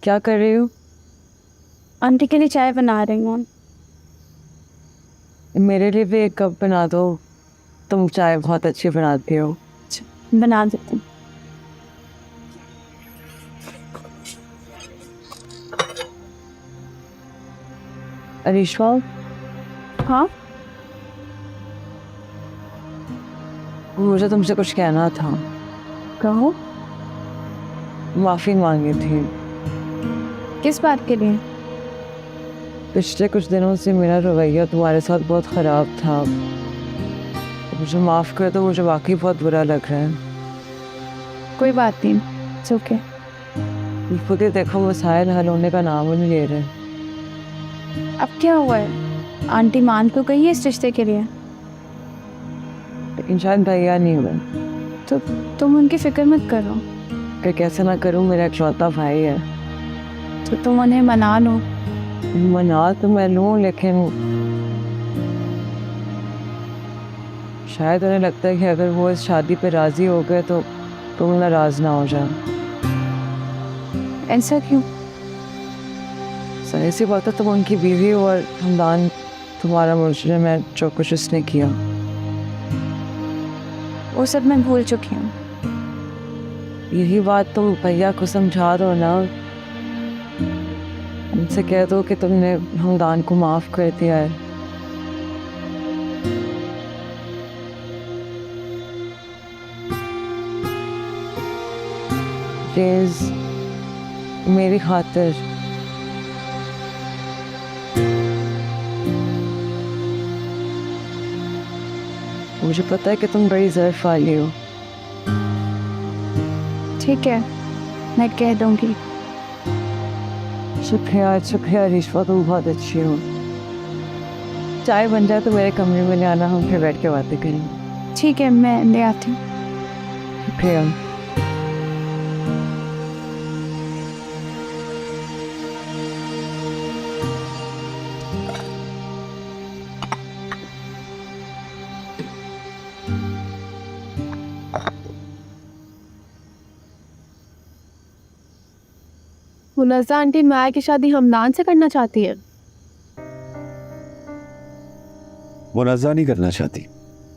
क्या कर रही हो? आंटी के लिए चाय बना रही हूँ। मेरे लिए भी एक कप बना दो। तुम चाय बहुत अच्छी बनाती हो। बना देती हूँ। अरिश्मा, हाँ, मुझे तुमसे कुछ कहना था। कहो। माफ़ी मांगी थी। किस बात के लिए? पिछले कुछ दिनों से मेरा रवैया तुम्हारे साथ बहुत ख़राब था। मुझे माफ़ कर दो, मुझे वाकई बहुत बुरा लग रहा है। कोई बात नहीं, इट्स ओके। खुद ही देखो, मसाइल हल होने का नाम ही नहीं ले रहे। अब क्या हुआ है? आंटी मान तो गई है इस रिश्ते के लिए। लेकिन शायद भैया नहीं हुए। तो तुम उनकी फिक्र मत करो। कि कैसे ना करूँ, मेरा इकलौता भाई है। तो तुम उन्हें मना लो। मना तो मैं लूँ, लेकिन शायद उन्हें लगता है कि अगर वो इस शादी पे राज़ी हो गए तो तुम नाराज़ ना हो जाओ। ऐसा क्यों? सही सी बात है, तुम उनकी बीवी हो और खानदान तुम्हारा मुझे में जो कुछ उसने किया। वो सब मैं भूल चुकी हूँ। यही बात तुम भैया को समझा दो ना। उनसे कह दो कि तुमने हमदान को माफ़ कर दिया है। प्लीज, मेरी खातिर। मुझे पता है कि तुम बड़ी ज़र्फ वाली हो। ठीक है, मैं कह दूंगी। शुक्रिया शुक्रिया रिश्वा, तुम बहुत अच्छी हो। चाय बन जाए तो मेरे कमरे में ले आना, हम फिर बैठ के बातें करेंगे। ठीक है, मैं ले आती हूँ। शुक्रिया। मुनज़्ज़ा आंटी माया की शादी हमदान से करना चाहती है। मुनज़्ज़ा नहीं करना चाहती,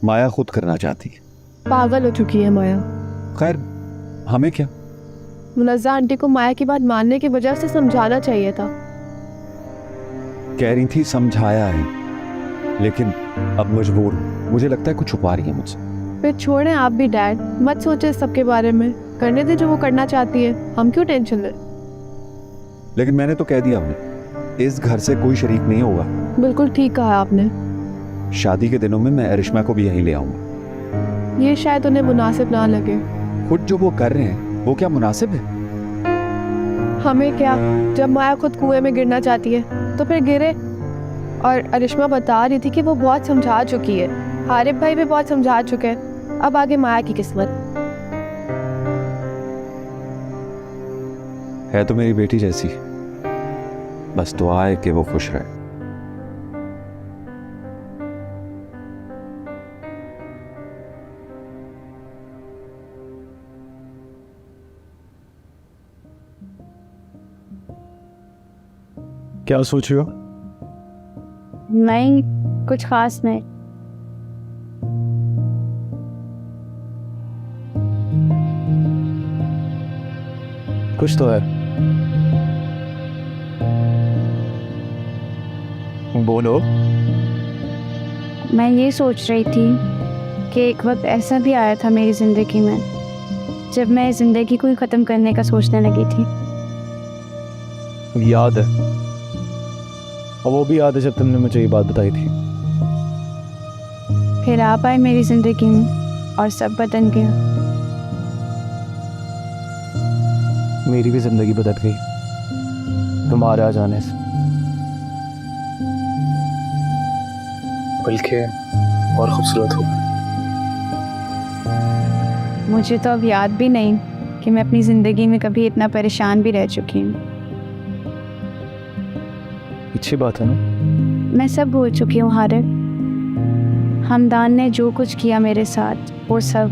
माया खुद करना चाहती है। पागल हो चुकी है माया। खैर, हमें क्या। मुनज़्ज़ा आंटी को माया की बात मानने की वजह से समझाना चाहिए था। कह रही थी समझाया है, लेकिन अब मजबूर हूं। मुझे लगता है कुछ छुपा रही है मुझसे। फिर छोड़ें आप भी डैड, मत सोचे इस सब के बारे में। करने दे जो वो करना चाहती है, हम क्यों टेंशन लें। लेकिन मैंने तो कह दिया उन्हें, इस घर से कोई शरीक नहीं होगा। बिल्कुल ठीक कहा आपने। शादी के दिनों में मैं अरिश्मा को भी यहीं ले आऊंगा। ये शायद उन्हें मुनासिब ना लगे। खुद जो वो कर रहे हैं वो क्या मुनासिब है? हमें क्या, जब माया खुद कुएं में गिरना चाहती है तो फिर गिरे। और अरिश्मा बता रही थी कि वो बहुत समझा चुकी है। हारिफ भाई भी बहुत समझा चुके हैं। अब आगे माया की किस्मत। है तो मेरी बेटी जैसी, बस दुआ है कि वो खुश रहे। क्या सोच रहे हो? नहीं, कुछ खास नहीं। कुछ तो है, बोलो। मैं ये सोच रही थी कि एक वक्त ऐसा भी आया था मेरी ज़िंदगी में जब मैं ज़िंदगी को ही ख़त्म करने का सोचने लगी थी। याद है, और वो भी याद है जब तुमने मुझे ये बात बताई थी। फिर आप आए मेरी ज़िंदगी में और सब बदल गया। मेरी भी जिंदगी बदल गई तुम्हारे आ जाने से, बल्कि और खूबसूरत हो। मुझे तो अब याद भी नहीं कि मैं अपनी ज़िंदगी में कभी इतना परेशान भी रह चुकी हूँ। अच्छी बात है ना। मैं सब भूल चुकी हूँ हारिफ। हमदान ने जो कुछ किया मेरे साथ, वो सब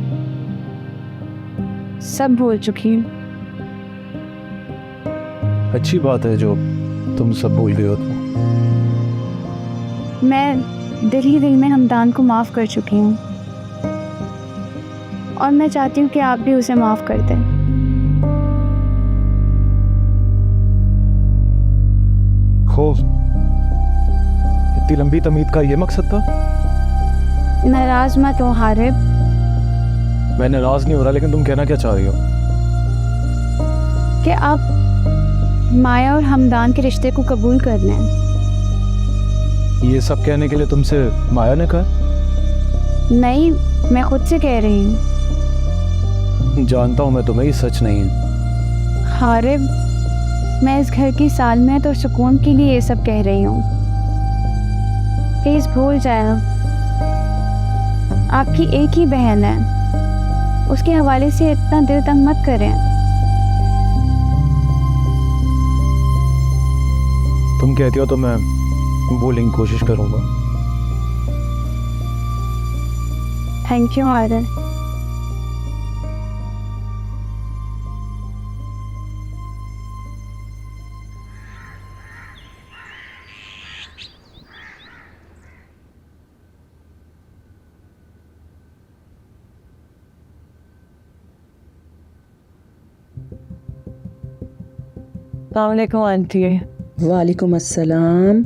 भूल चुकी हूँ। अच्छी बात है जो तुम सब भूल गए हो। मैं दिल ही दिल में हमदान को माफ़ कर चुकी हूँ और मैं चाहती हूँ कि आप भी उसे माफ़ कर दें। खो, इतनी लंबी तमीद का ये मकसद था? नाराज मत हो हारिब। मैं नाराज नहीं हो रहा, लेकिन तुम कहना क्या चाह रही हो? कि आप माया और हमदान के रिश्ते को कबूल कर लें। ये सब कहने के लिए तुमसे माया ने कहा? नहीं, मैं खुद से कह रही हूँ। जानता हूँ मैं तुम्हें, ये सच नहीं है। हारिब, मैं इस घर की सालमियत और सुकून के लिए ये सब कह रही हूँ। प्लीज़ भूल जाए। आपकी एक ही बहन है, उसके हवाले से इतना दिल तंग मत करें। तुम कहती हो तो मैं भूलने की कोशिश करूँगा। Thank you Harib. अस्सलाम वालेकुम आंटी। वालेकुम अस्सलाम।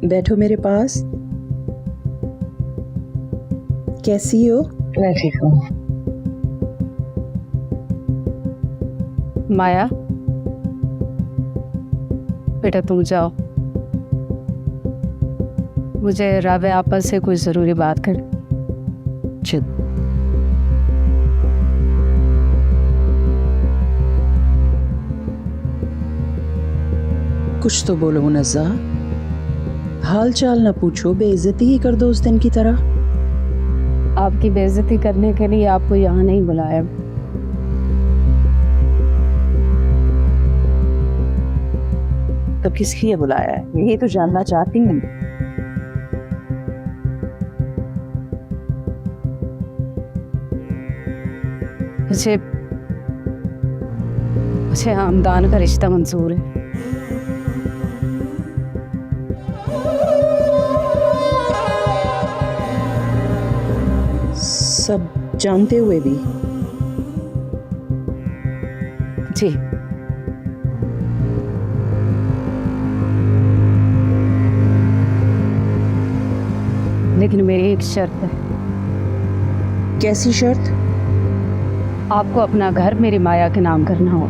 बैठो मेरे पास। कैसी हो? मैं ठीक हूँ। माया, बेटा तुम जाओ, मुझे रावे आपस से कुछ ज़रूरी बात कर। चल। कुछ तो बोलो मुनज़्ज़ा, हाल चाल ना पूछो, बेइज्जती ही कर दो उस दिन की तरह। आपकी बेइज्जती करने के लिए आपको यहाँ नहीं बुलाया। तो किस लिए बुलाया है, यही तो जानना चाहती हूँ। मुझे हमदान का रिश्ता मंजूर है। सब जानते हुए भी? जी, लेकिन मेरी एक शर्त है। कैसी शर्त? आपको अपना घर मेरी माया के नाम करना हो।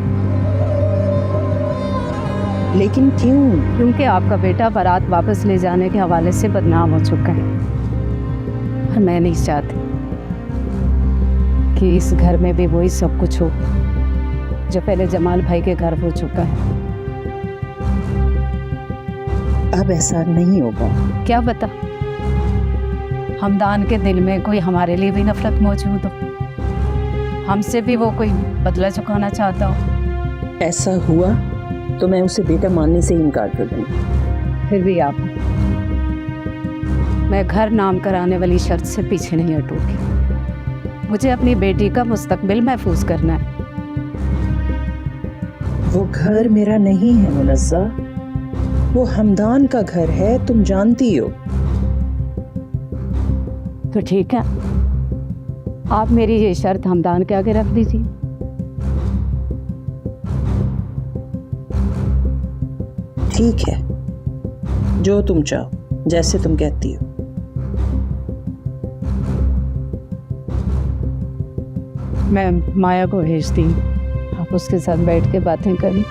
लेकिन क्यों? क्योंकि आपका बेटा बारात वापस ले जाने के हवाले से बदनाम हो चुका है और मैं नहीं चाहती कि इस घर में भी वही सब कुछ हो जो पहले जमाल भाई के घर हो चुका है। अब ऐसा नहीं होगा। क्या पता हमदान के दिल में कोई हमारे लिए भी नफरत मौजूद हो, हमसे भी वो कोई बदला चुकाना चाहता हो। ऐसा हुआ तो मैं उसे बेटा मानने से इनकार कर दूंगी। फिर भी आप, मैं घर नाम कराने वाली शर्त से पीछे नहीं हटूंगी। मुझे अपनी बेटी का मुस्तकबिल महफूज करना है। वो घर मेरा नहीं है मुनज़्ज़ा, वो हमदान का घर है, तुम जानती हो। तो ठीक है, आप मेरी ये शर्त हमदान के आगे रख दीजिए। ठीक है, जो तुम चाहो, जैसे तुम कहती हो। मैं माया को भेजती हूँ, आप उसके साथ बैठ के बातें करें।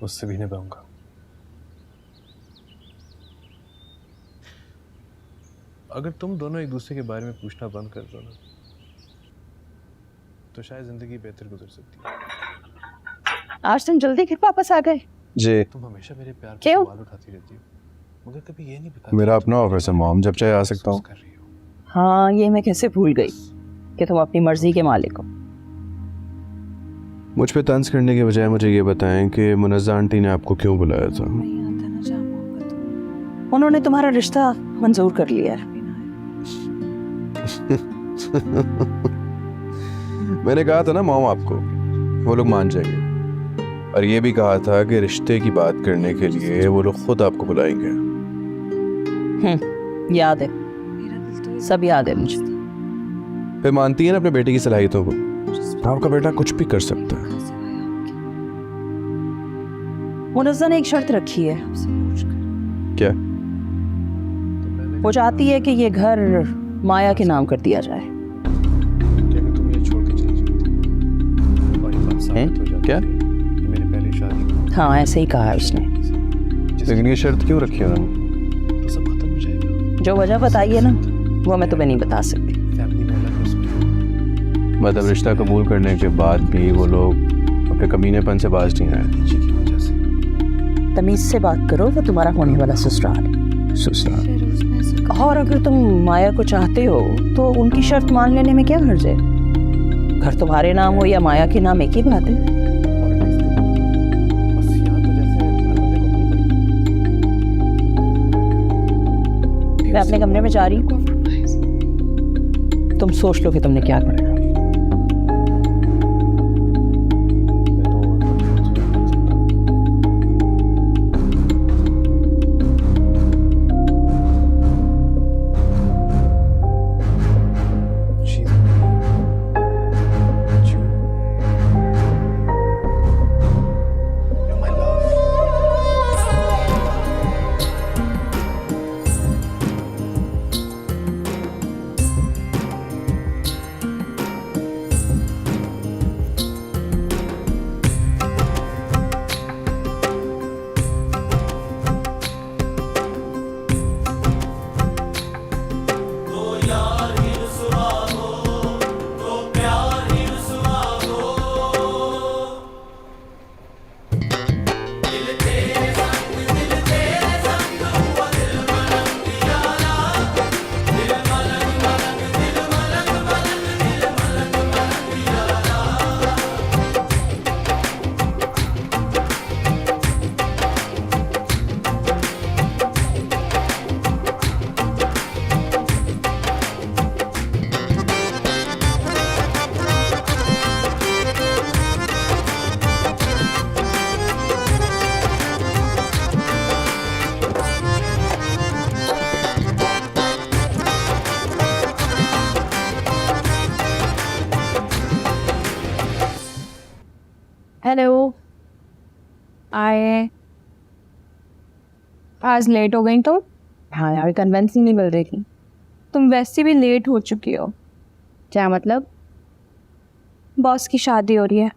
उससे भी निभाऊंगा। अगर तुम दोनों एक दूसरे के बारे में पूछना बंद कर दो ना, तो शायद जिंदगी बेहतर गुजर सकती है। आज तुम जल्दी घर वापस आ गए। जी तुम हमेशा मेरे प्यार पे क्यों? सवाल उठाती रहती हो मगर कभी ये नहीं बताती मेरा अपना ऑफिस है मॉम, जब चाहे आ सकता हूँ। कर रही हो। हाँ, ये मैं कैसे भूल गई कि तुम अपनी मर्जी के मालिक हो। मुझ पे तंज करने के बजाय मुझे ये बताएं कि मुनज़्ज़ा आंटी ने आपको क्यों बुलाया था। उन्होंने तुम्हारा रिश्ता मंजूर कर लिया है। मैंने कहा था ना मॉम आपको, वो लोग मान जाएंगे। और ये भी कहा था कि रिश्ते की बात करने के लिए वो लोग खुद आपको बुलाएंगे। याद है, सब याद है मुझे। फिर मानती है ना अपने बेटे की सलाहियतों को। आपका बेटा कुछ भी कर सकता है। मुनज़्ज़ा ने एक शर्त रखी है। क्या? वो चाहती है कि ये घर माया के नाम कर दिया जाए। कि अगर तुम ये छोड़ के चली जाती और ये बात साबित हो जाती क्या? कि मेरी पहली शादी हाँ, ऐसे ही कहा है उसने। लेकिन ये शर्त क्यों रखी है उन्होंने? तो सब खत्म हो जाएगा। जो वजह बताई है ना, वो मैं तुम्हें नहीं बता सकती। फैमिली में अलग उसमें मतलब रिश्ता कबूल करने के बाद भी वो लोग अपने कमीनेपन से बाज नहीं आए। जी की वजह से तमीज से बात करो, वो तुम्हारा होने वाला ससुराल है। ससुराल। और अगर तुम माया को चाहते हो तो उनकी शर्त मान लेने में क्या हर्ज है? घर तुम्हारे नाम हो या माया के नाम, एक ही बात है। बस यहाँ तो जैसे हर बंदे को अपनी पड़ी। मैं अपने कमरे में जा रही हूँ, तुम सोच लो कि तुमने क्या करना। हेलो, आए। आज लेट हो गई तुम? हाँ यार, कन्वेंस ही नहीं मिल रही थी। तुम वैसे भी लेट हो चुकी हो। क्या मतलब? बॉस की शादी हो रही है।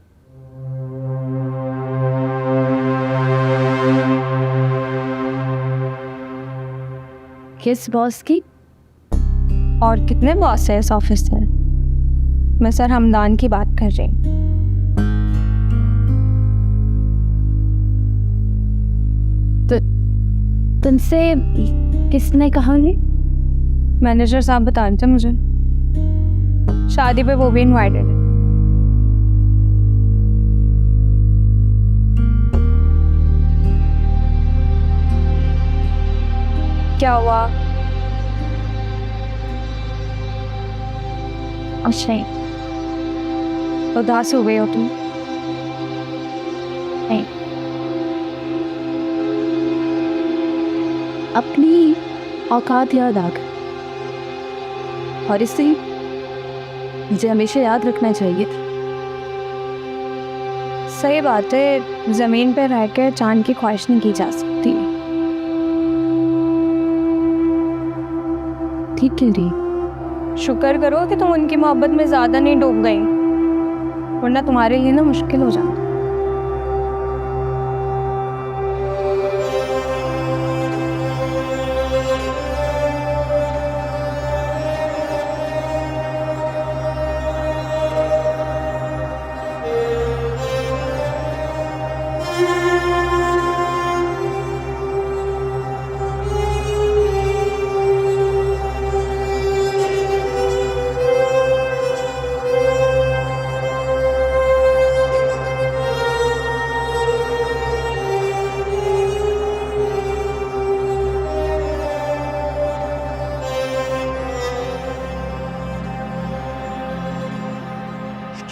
किस बॉस की? और कितने बॉस है इस ऑफिस में? मैं सर हमदान की बात कर रही हूँ। तुमसे किसने कहा? नहीं, मैनेजर साहब बता रहे थे मुझे। शादी पे वो भी इनवाइटेड है। क्या हुआ? अच्छा, उदास हो गई हो तुम? नहीं, अपनी औकात याद आ गई और इससे मुझे हमेशा याद रखना चाहिए था। सही बात है, ज़मीन पे रह कर चांद की ख्वाहिश नहीं की जा सकती। ठीक कह रही। शुक्र करो कि तुम उनकी मोहब्बत में ज़्यादा नहीं डूब गई, वरना तुम्हारे लिए ना मुश्किल हो जाता।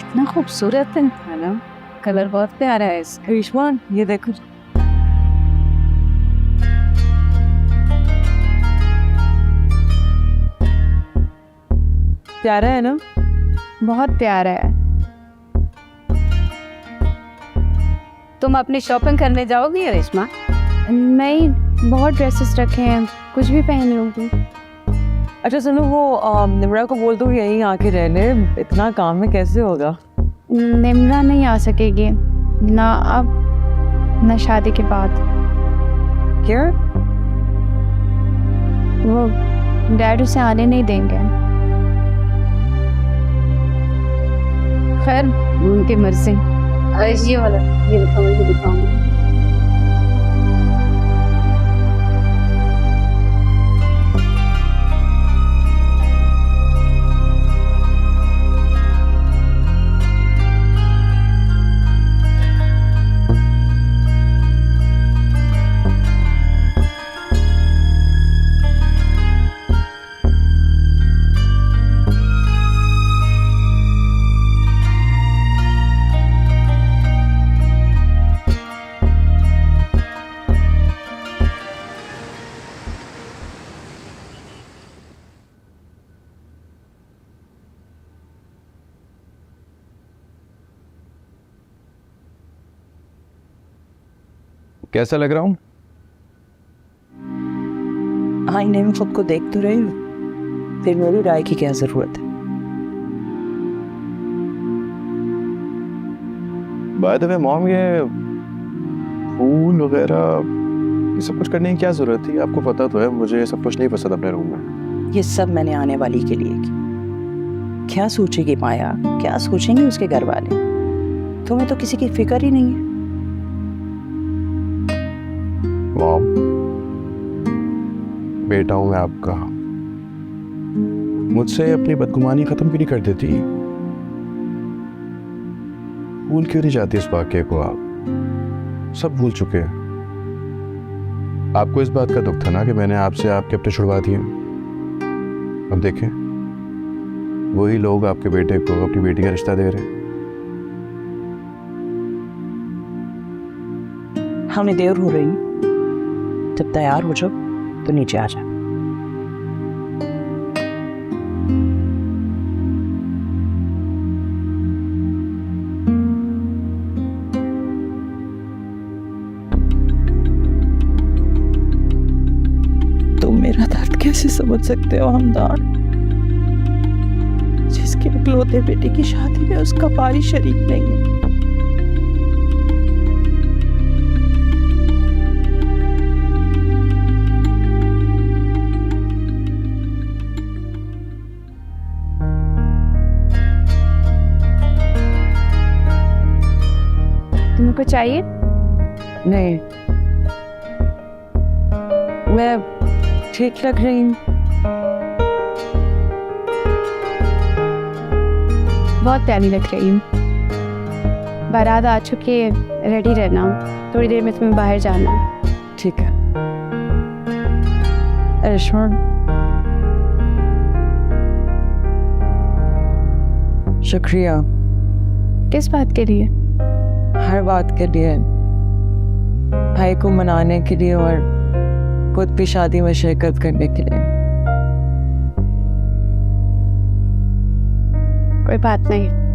कितना खूबसूरत है ना, कलर बहुत प्यारा है इसका। करिश्मा ये देखो, प्यारा है ना? बहुत प्यारा है। तुम अपनी शॉपिंग करने जाओगी रेशमा? नहीं, बहुत ड्रेसेस रखे हैं, कुछ भी पहन लूँगी। अच्छा सुनो, वो निम्रा को बोल दो यहीं आके रहने, इतना काम में कैसे होगा? निम्रा नहीं आ सकेगी, ना अब ना शादी के बाद। क्या? वो डैड उसे आने नहीं देंगे। खैर उनकी मर्जी। ये वाला ये दिखाऊंगी। कैसा लग रहा हूँ? आईने में खुद को देख तो रही हूँ, फिर मेरी राय की क्या जरूरत है? बाय द वे मॉम, ये फूल वगैरह ये सब कुछ करने की क्या जरूरत थी? आपको पता तो है मुझे ये सब कुछ नहीं पसंद अपने रूम में। ये सब मैंने आने वाली के लिए की। क्या सोचेगी माया, क्या सोचेंगे उसके घर वाले? तुम्हें तो किसी की फिक्र ही नहीं है। मॉम, बेटा हूं मैं आपका, मुझसे अपनी बदगुमानी खत्म क्यों नहीं कर देती? भूल क्यों नहीं जाती इस वाक्य को? आप सब भूल चुके हैं। आपको इस बात का दुख था ना कि मैंने आपसे आपके अपने छुड़वा दिए। अब देखें, वही लोग आपके बेटे को अपनी बेटी का रिश्ता दे रहे हैं। हमें देर हो रही, जब तैयार हो जाओ तो नीचे आ जा। तुम मेरा दर्द कैसे समझ सकते हो हमदान? जिसके इकलौते बेटे की शादी में उसका पारी शरीक नहीं है। तुमको चाहिए? नहीं, मैं ठीक लग रही हूँ। बहुत प्यारी लग रही हूँ। बारात आ चुकी है, रेडी रहना, थोड़ी देर में तुम्हें बाहर जाना है। ठीक है। करिश्मा, शुक्रिया। किस बात के लिए? हर बात के लिए, भाई को मनाने के लिए और खुद भी शादी में शिरकत करने के लिए। कोई बात नहीं।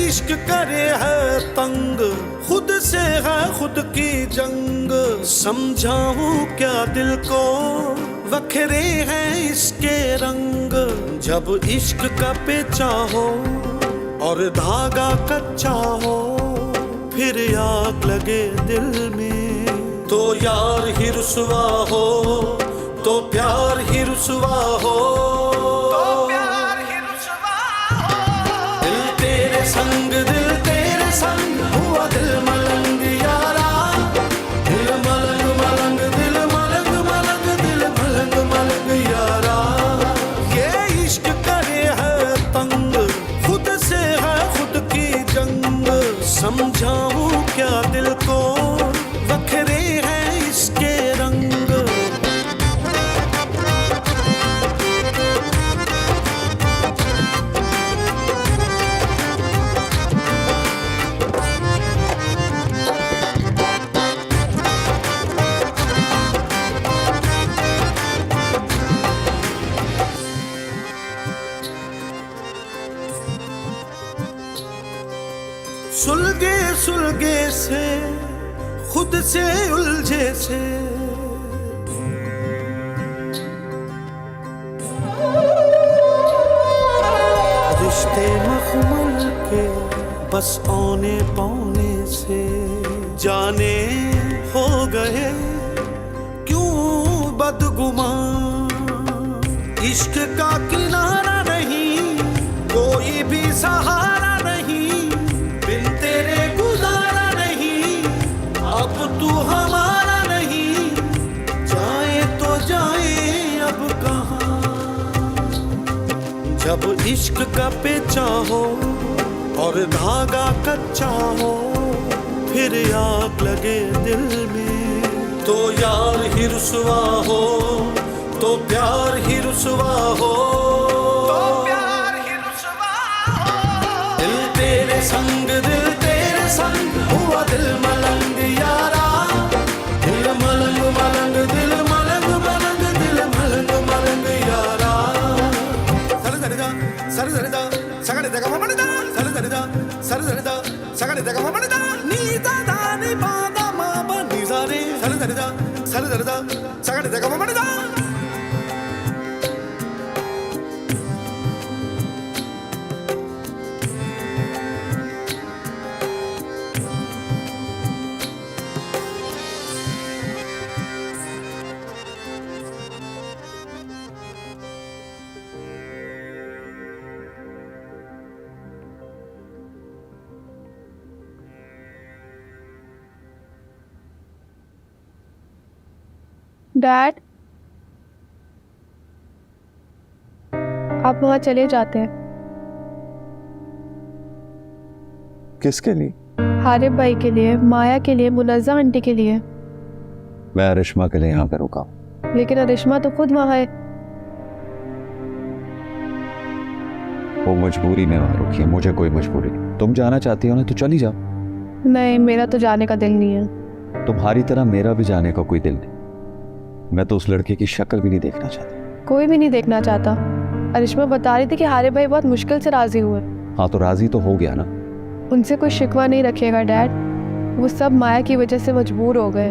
इश्क करे है तंग, खुद से है खुद की जंग। समझाऊं क्या दिल को, वखरे हैं इसके रंग। जब इश्क का पेचा हो और धागा कच्चा हो, फिर आग लगे दिल में। तो यार ही रुसवा हो तो प्यार ही रुसवा हो, दिल तेरे संग हुआ दिल मलंग यारा, दिल मलंग मलंग दिल मलंग मलंग दिल मलंग मलंग यारा। ये इश्क करे है तंग, खुद से है खुद की जंग, समझाऊं क्या दिल को वखरे हैं इसके रंग। सुलगे सुलगे से खुद से उलझे से, रिश्ते मखमल के बस औने पौने से, जाने हो गए क्यों बदगुमान। इश्क का किनारा नहीं कोई भी सहारा नहीं, बिन तेरे गुजारा नहीं, अब तू हमारा नहीं, जाए तो जाए अब कहाँ। जब इश्क का पेचा हो और धागा कच्चा हो, फिर आग लगे दिल में। तो यार ही रुसवा हो तो प्यार ही रुसवा हो, तेरे संग हुआ दिल मलंग यारा, दिल मलंग मलंग दिल मलंग मलंग दिल मलंग मलंग यारा। सर सरिदा सर सरिदा सगड़े जगह ममनदा, सर सरिदा सर सरिदा सगड़े जगह ममनदा, नी दादा नी बादा मा बनी सारे, सर सरिदा सगड़े जगह ममनदा। डैड, आप वहाँ चले जाते हैं। किसके लिए? हारिब भाई के लिए, माया के लिए, मुनज़्ज़ा आंटी के लिए। मैं अरिश्मा के लिए यहाँ पे रुका हूँ। लेकिन अरिश्मा तो खुद वहाँ है। वो मजबूरी में वहाँ रुकी है, मुझे कोई मजबूरी नहीं। तुम जाना चाहती हो ना तो चली जाओ। नहीं, मेरा तो जाने का दिल नहीं है। तुम्हारी तरह मेरा भी जाने का कोई दिल नहीं। मैं तो उस लड़के की शक्ल भी नहीं देखना चाहता। कोई भी नहीं देखना चाहता। अरिश्मा बता रही थी कि हारिब भाई बहुत मुश्किल से राजी हुए। हाँ तो राजी तो हो गया ना। उनसे कोई शिकवा नहीं रखेगा डैड, वो सब माया की वजह से मजबूर हो गए।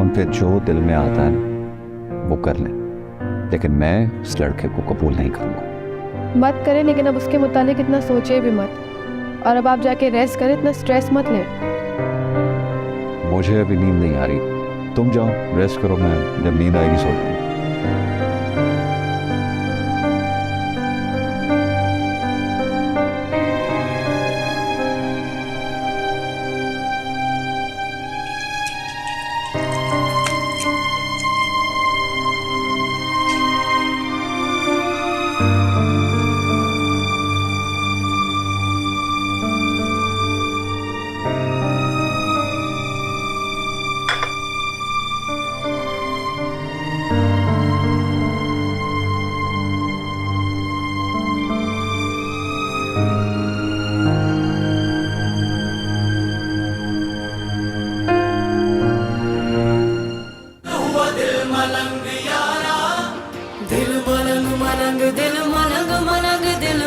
उन पे जो दिल में आता है ना वो कर लें, लेकिन मैं उस लड़के को कबूल नहीं करूँगा। मत करें, लेकिन अब उसके मुतालिक इतना सोचे भी मत। और अब आप जाके रेस्ट करें, इतना स्ट्रेस मत लें। मुझे अभी नींद नहीं आ रही, तुम जाओ रेस्ट करो, मैं जब नींद आएगी सो जाऊंगा।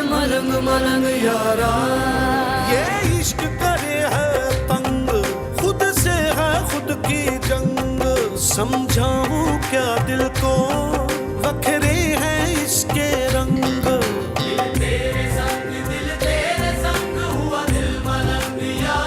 मलंग मलंग यारा, ये इश्क करे है तंग, खुद से है खुद की जंग। समझाऊं क्या दिल को, वखरे हैं इसके रंग। दिल तेरे संग हुआ दिल मलंग यारा।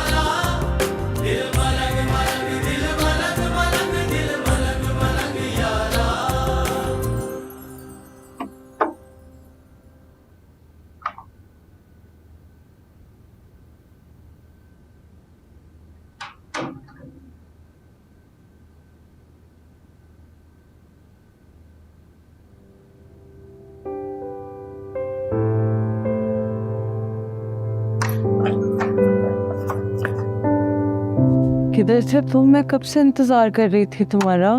किधर थे तुम? मैं कब से इंतजार कर रही थी तुम्हारा।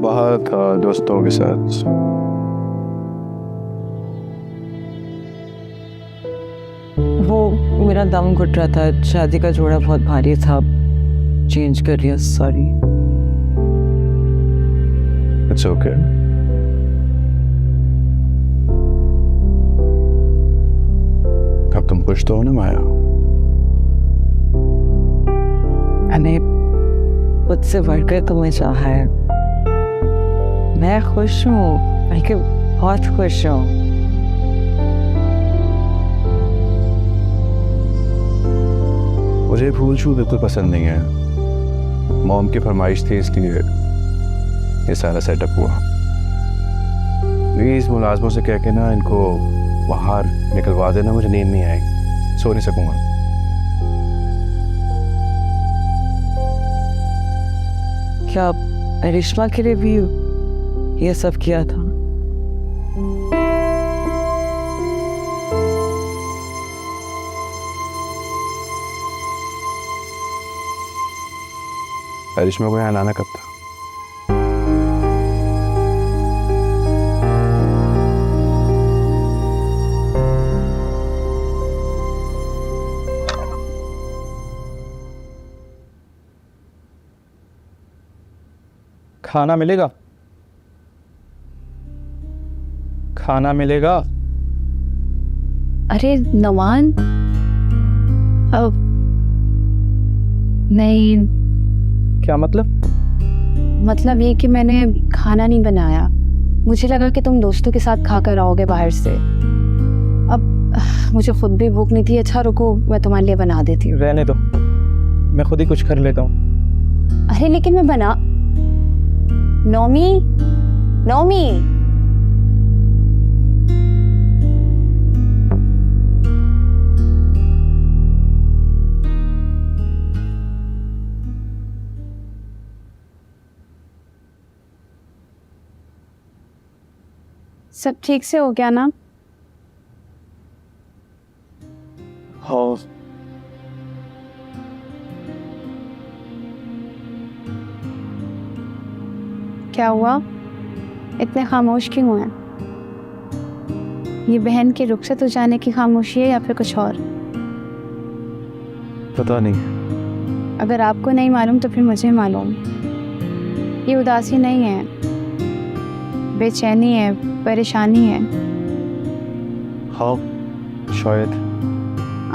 बाहर था दोस्तों के साथ। वो मेरा दम घुट रहा था, शादी का जोड़ा बहुत भारी था, चेंज कर लिया, सॉरी। It's okay. अब तुम खुश तो हो ना माया? मैंने मुझसे बढ़कर तुम्हें चाहा है। मैं खुश हूँ, बल्कि बहुत खुश हूँ। मुझे फूल शूल बिल्कुल पसंद नहीं है। मॉम की फरमाइश थी इसलिए ये सारा सेटअप हुआ। प्लीज मुलाजमों से कह के ना इनको बाहर निकलवा देना, मुझे नींद नहीं आएगी, सो नहीं सकूंगा। क्या रिश्मा के लिए भी ये सब किया था? करिश्मा को यहाँ लाना कब था? खाना मिलेगा? खाना मिलेगा? अरे नवान, अब नहीं, क्या मतलब ये कि मैंने खाना नहीं बनाया। मुझे लगा कि तुम दोस्तों के साथ खाकर आओगे बाहर से। अब मुझे खुद भी भूख नहीं थी। अच्छा रुको, मैं तुम्हारे लिए बना देती हूँ। रहने दो, मैं खुद ही कुछ कर लेता हूँ। अरे लेकिन मैं बना। नौमी, नौमी, सब ठीक से हो गया ना? हाँ। क्या हुआ? इतने खामोश क्यों हैं? ये बहन के रुखसत हो जाने की खामोशी है या फिर कुछ और? पता नहीं। अगर आपको नहीं मालूम तो फिर मुझे मालूम। ये उदासी नहीं है, बेचैनी है, परेशानी है। हाँ शायद।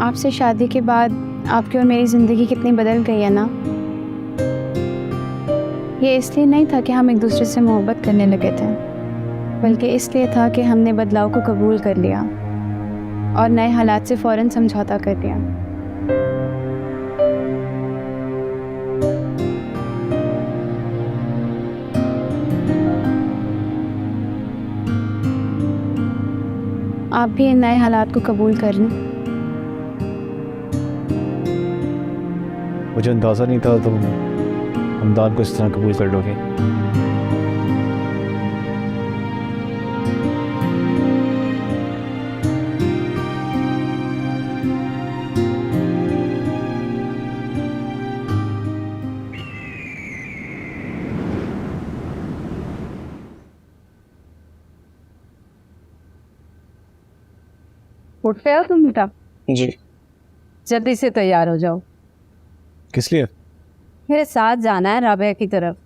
आपसे शादी के बाद आपकी और मेरी ज़िंदगी कितनी बदल गई है ना। ये इसलिए नहीं था कि हम एक दूसरे से मोहब्बत करने लगे थे, बल्कि इसलिए था कि हमने बदलाव को कबूल कर लिया और नए हालात से फ़ौरन समझौता कर लिया। आप भी इन नए हालात को कबूल कर लें। मुझे अंदाज़ा नहीं था तुम हमदान को इस तरह कबूल कर लोगे। उठ पे हो तुम बेटा? जी। जल्दी से तैयार हो जाओ, किस लिए? मेरे साथ जाना है राबिया की तरफ।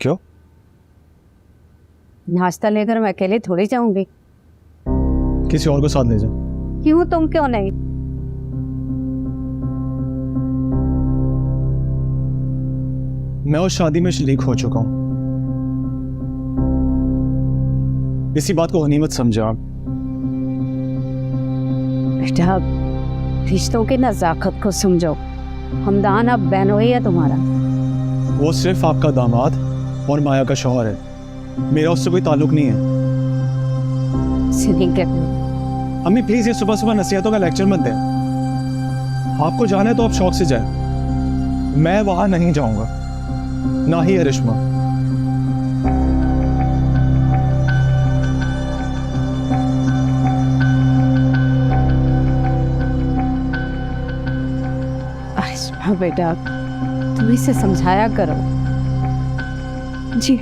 क्यों? नाश्ता लेकर मैं अकेले थोड़ी जाऊंगी। किसी और को साथ ले जाओ। क्यों, तुम क्यों नहीं? मैं उस शादी में शरीक हो चुका हूं, इसी बात को गनीमत समझा। बेटा, रिश्तों की नज़ाकत को समझो। हमदान अब बहनोई है तुम्हारा। वो सिर्फ आपका दामाद और माया का शौहर है, मेरा उससे कोई ताल्लुक नहीं है। अम्मी प्लीज ये सुबह सुबह नसीहतों का लेक्चर मत दें। आपको जाना है तो आप शौक से जाए, मैं वहां नहीं जाऊंगा, ना ही अरिश्मा। अरिश्मा बेटा, तुम इसे समझाया करो। जी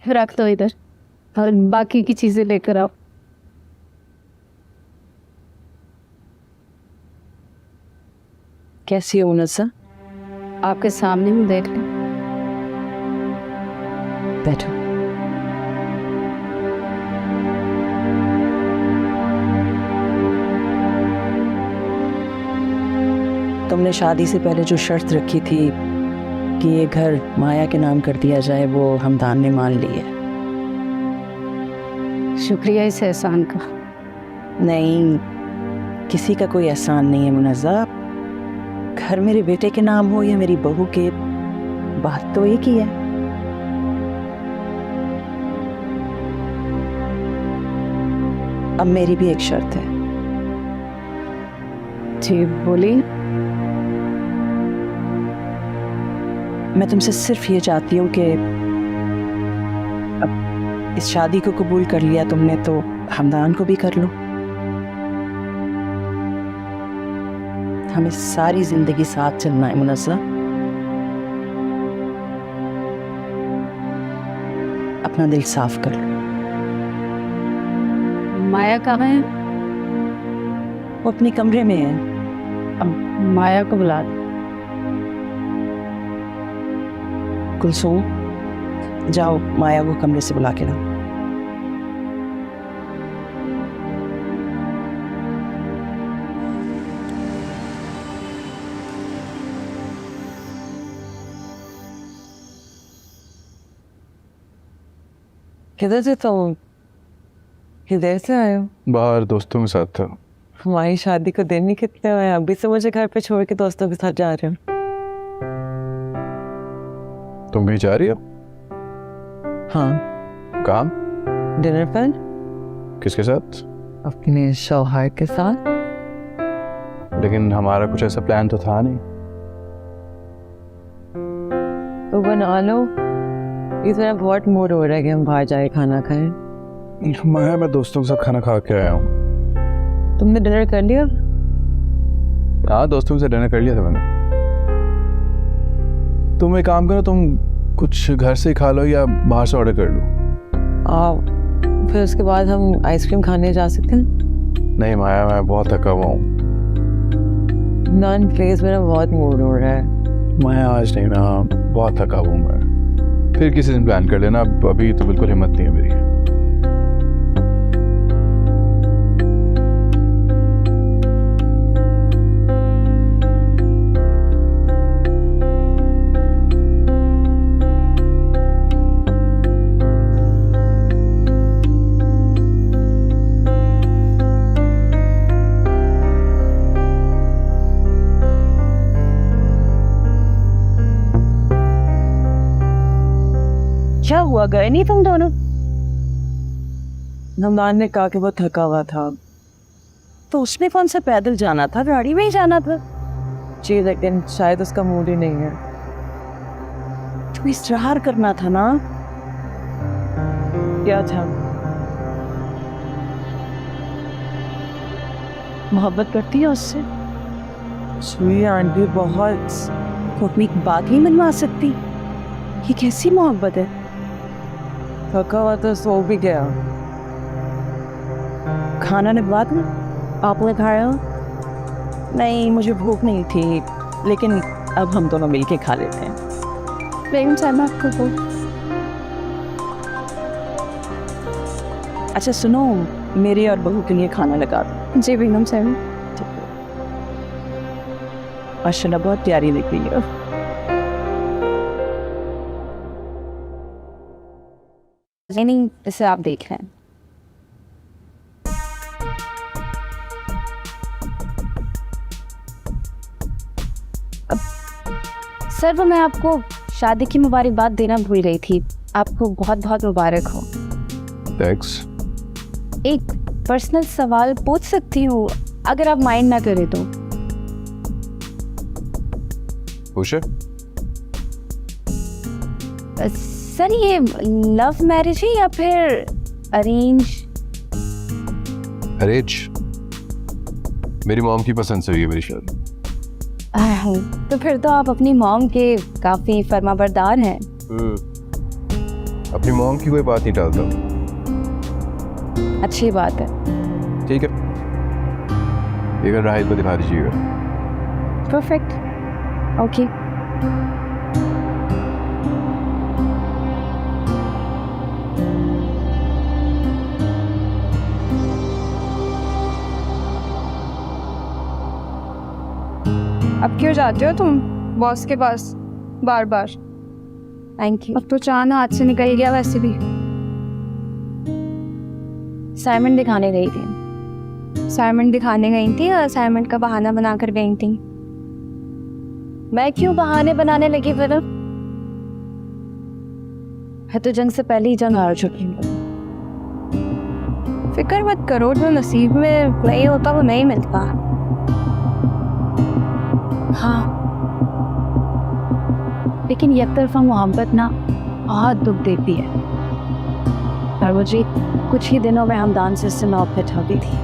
रख दो इधर और बाकी की चीजें लेकर आओ। कैसी हो मुनस्सा? आपके सामने ही देख लो। बैठो। तुमने शादी से पहले जो शर्त रखी थी कि ये घर माया के नाम कर दिया जाए, वो हमदान ने मान ली है। शुक्रिया इस एहसान का। नहीं, किसी का कोई एहसान नहीं है मुनस्सा। घर मेरे बेटे के नाम हो या मेरी बहू के, बात तो एक ही है। अब मेरी भी एक शर्त है। जी बोलिए। मैं तुमसे सिर्फ ये चाहती हूँ कि अब इस शादी को कबूल कर लिया तुमने तो हमदान को भी कर लो। हमें सारी जिंदगी साथ चलना है मुनस्सा। अपना दिल साफ कर लो। माया कहाँ है? वो अपने कमरे में है। अब माया को बुला दो। कुलसूम, जाओ माया को कमरे से बुला के लाओ। किधर से तुम? किधर से आए हो? बाहर दोस्तों के साथ था। हमारी शादी को दिन ही कितने हुए, अभी से मुझे घर पे छोड़ के दोस्तों के साथ जा रहे हो? तुम कहीं जा रही हो? हाँ। काम? डिनर पर? किसके साथ? अपने शौहर के साथ। लेकिन हमारा कुछ ऐसा प्लान तो था नहीं। तो बना लो। इस तरह बहुत मूड हो रहा है कि हम बाहर जाए खाना खाएं। मैं दोस्तों के साथ खाना खा के आया हूँ। तुमने डिनर कर लिया? हाँ, दोस्तों से डिनर कर लिया था मैंने। तुम एक काम करो, तुम कुछ घर से ही खा लो या बाहर से ऑर्डर कर लो। आओ, फिर उसके बाद हम आइसक्रीम खाने जा सकते हैं। नहीं माया, मैं बहुत थका हुआ हूँ। नॉन प्लीज, मेरा बहुत मूड हो रहा है। माया आज नहीं ना, बहुत थका हुआ हूँ मैं। फिर किसी दिन प्लान कर लेना, अभी तो बिल्कुल हिम्मत नहीं है मेरी। क्या हुआ, गए नहीं तुम दोनों? हमदान ने कहा कि वो थका हुआ था। तो उसने कौन सा पैदल जाना था, गाड़ी में ही जाना था। जी, लेकिन शायद उसका मूड ही नहीं है। तो इस्तेहार करना था ना। क्या था? मोहब्बत करती है उससे? सुई आंटी बहुत। वो अपनी बात नहीं मनवा सकती। ये कैसी मोहब्बत है? थका हुआ तो सो भी गया। खाना निभवा दूं? आपने खाया? नहीं, मुझे भूख नहीं थी, लेकिन अब हम दोनों मिलके खा लेते हैं। प्रेम शर्मा आपको। अच्छा सुनो, मेरे और बहू के लिए खाना लगा दो। जी बेगम साहब। माशाल्लाह बहुत प्यारी दिख रही है। नहीं, इसे आप देख लें। अब सर, वो मैं आपको शादी की मुबारकबाद देना भूल गई थी। आपको बहुत बहुत मुबारक हो। थैंक्स। एक पर्सनल सवाल पूछ सकती हूँ अगर आप माइंड ना करें तो? पूछे। सर ये लव मैरिज है या फिर अरेंज? अरेंज। मेरी मॉम की पसंद से हुई है मेरी शादी। तो फिर तो आप अपनी मॉम के काफी फर्माबरदार हैं। अपनी मॉम की कोई बात नहीं टालता। अच्छी बात है। ठीक है, एक बार राहिल को दिखा दीजिएगा। परफेक्ट। ओके। अब क्यों जाते हो तुम बॉस के पास बार बार? Thank you. अब तो चांद हाथ से निकल गया वैसे भी। असाइनमेंट दिखाने गई थी। असाइनमेंट दिखाने गई थी और असाइनमेंट का बहाना बनाकर गई थी। मैं क्यों बहाने बनाने लगी फिर? मैं तो जंग से पहले ही जंग हार चुकी हूँ। फिक्र मत करो, जो नसीब में नहीं होता वो नहीं मिलता। हाँ, लेकिन एक तरफा मोहब्बत ना बहुत दुख देती है। और मुझे कुछ ही दिनों में हमदान से इससे मोहब्बत हो गई थी।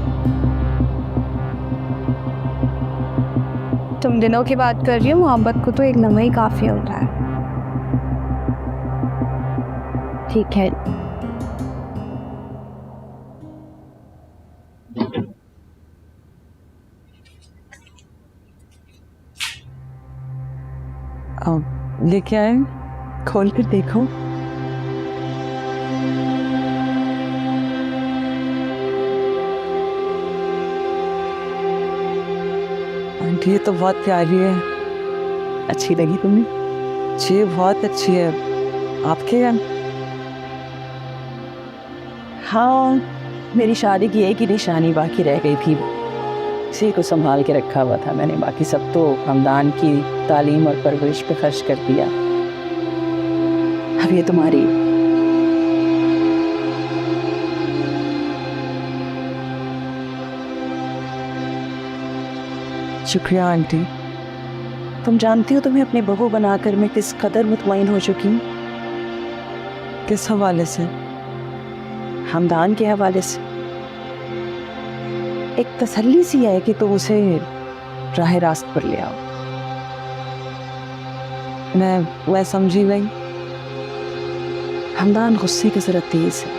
तुम दिनों की बात कर रही हो, मोहब्बत को तो एक लम्हा ही काफी होता है। ठीक है। लेके आए, खोल कर देखो। आंटी ये तो बहुत प्यारी है। अच्छी लगी तुम्हें? जी बहुत अच्छी है। आपके क्या? हाँ, मेरी शादी की एक ही निशानी बाकी रह गई थी, इसी को संभाल के रखा हुआ था मैंने। बाकी सब तो हमदान की तालीम और परवरिश पे खर्च कर दिया। अब ये तुम्हारी। शुक्रिया आंटी। तुम जानती हो तुम्हें अपने बहू बनाकर मैं किस कदर मुतमईन हो चुकी हूँ। किस हवाले से? हमदान के हवाले से। एक तसल्ली सी है कि तुम उसे राह रास्त पर ले आओ। मैं समझी नहीं। हमदान गुस्से के जरा तेज है,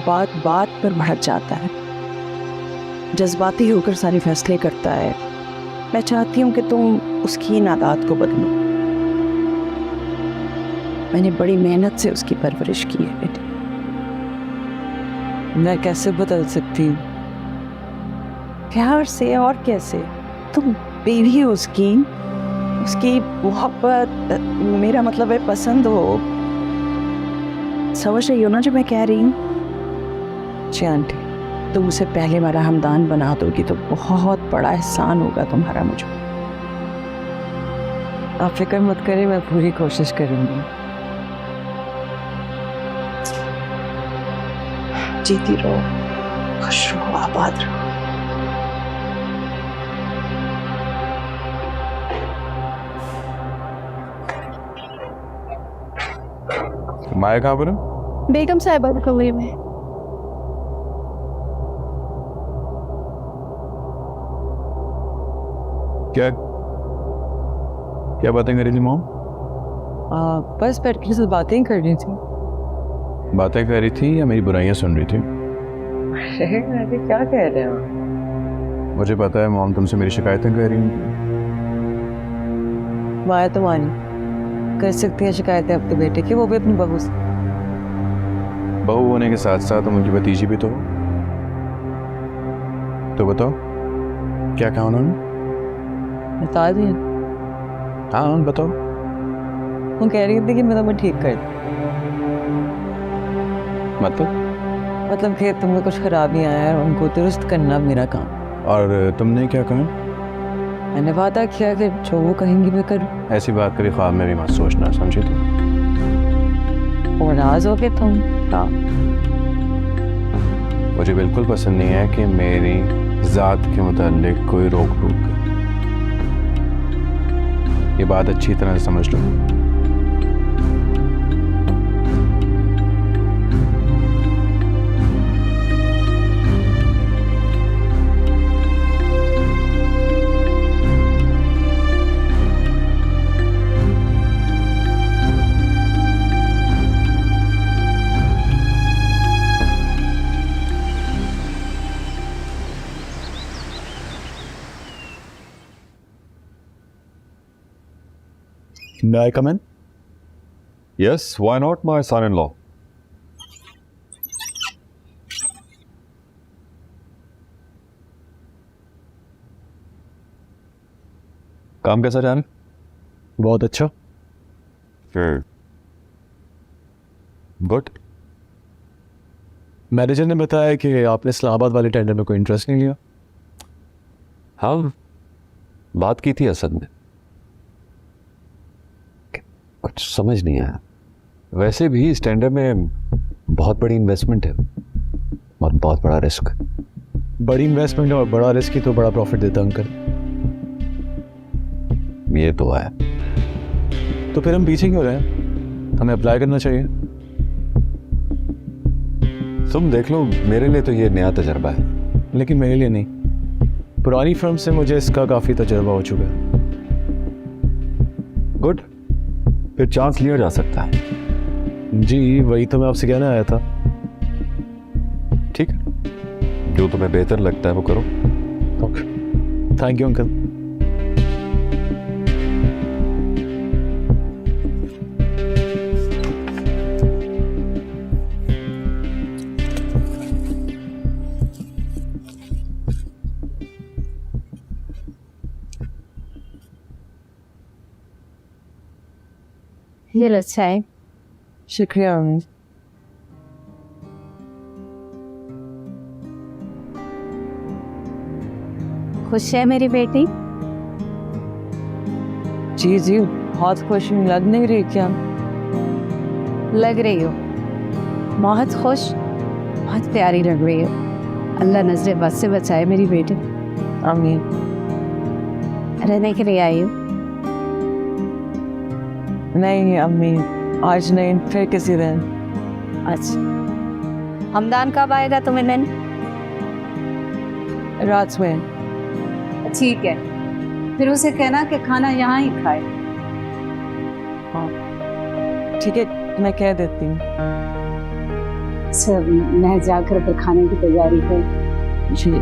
बात बात पर भड़क जाता है, जज्बाती होकर सारे फैसले करता है। मैं चाहती हूँ कि तुम उसकी इन आदत को बदलो। मैंने बड़ी मेहनत से उसकी परवरिश की है बेटी। मैं कैसे बदल सकती हूँ? प्यार से और कैसे। तुम बीवी हो उसकी मोहब्बत, मेरा मतलब है पसंद हो। समझ रही हो ना जो मैं कह रही हूँ? जी आंटी। तुम उसे पहले वाला हमदान बना दोगी तो बहुत बड़ा एहसान होगा तुम्हारा मुझे। आप फिक्र मत करें, मैं पूरी कोशिश करूँगी। जीती रहो, खुश रहो, आबाद रहो। माया कहाँ पर है? बेगम साहिबा के कमरे में। क्या क्या बातें करी थी मॉम? बस बैठ के साथ बातें ही कर रही थी। बातें कर रही थी या मेरी बुराइयां सुन रही थी? अरे क्या कह रहे हो? मुझे पता है मॉम तुमसे मेरी शिकायतें कर रही हैं। माया तो मानी कर सकती है शिकायतें अपने बेटे की, वो भी अपनी बहू से। बहू होने के साथ साथ तुम उनकी भतीजी भी तो हो। तो बताओ क्या कहा उन्होंने? बता दिया। हाँ बताओ। वो कह रही थी कि मैं तुम्हें ठीक कर दूँ। मतलब कि तुम्हें कुछ खराबियाँ आया है, उनको दुरुस्त करना मेरा काम। और तुमने क्या कहा? मैंने वादा किया कि जो वो कहेंगी मैं करूँ। ऐसी बात कभी ख्वाब में भी मत सोचना, समझी तुम? और नाराज हो गए तुम? मुझे बिल्कुल पसंद नहीं है कि मेरी ज़ात के मुताल्लिक कोई रोक टोक करे। ये बात अच्छी तरह से समझ लो। May I come in? Yes, why not, my son-in-law? काम कैसा जा रहा है? बहुत अच्छा। गुड। मैनेजर ने बताया कि आपने इस्लामाबाद वाले टेंडर में कोई इंटरेस्ट नहीं लिया। हाँ, बात की थी असद में, कुछ समझ नहीं आया। वैसे भी इस टेंडर में बहुत बड़ी इन्वेस्टमेंट है और बहुत बड़ा रिस्क। बड़ी इन्वेस्टमेंट और बड़ा रिस्क ही तो बड़ा प्रॉफिट देता अंकल। ये तो है। तो फिर हम पीछे क्यों रहे? हमें अप्लाई करना चाहिए। तुम देख लो, मेरे लिए तो ये नया तजर्बा है। लेकिन मेरे लिए नहीं, पुरानी फर्म से मुझे इसका काफ़ी तजर्बा हो चुका है। गुड, फिर चांस लिया जा सकता है। जी वही तो मैं आपसे कहने आया था। ठीक है, जो तुम्हें बेहतर लगता है वो करो। Okay, thank you uncle. ये अच्छा है। शुक्रिया अम्मी। खुश है मेरी बेटी? जी जी, बहुत खुश हूँ। लग नहीं रही क्या? लग रही हो बहुत खुश, बहुत प्यारी लग रही हो। अल्लाह नजरे बस से बचाए मेरी बेटी। आमीन। रहने के लिए आई हो? नहीं अम्मी, आज नहीं, फिर किसी दिन। अच्छा, हमदान कब आएगा तुम्हें लेने? रात में। ठीक है, फिर उसे कहना कि खाना यहाँ ही खाए। ठीक है, मैं कह देती हूँ। सब मैं जाकर फिर खाने की तैयारी है। जी।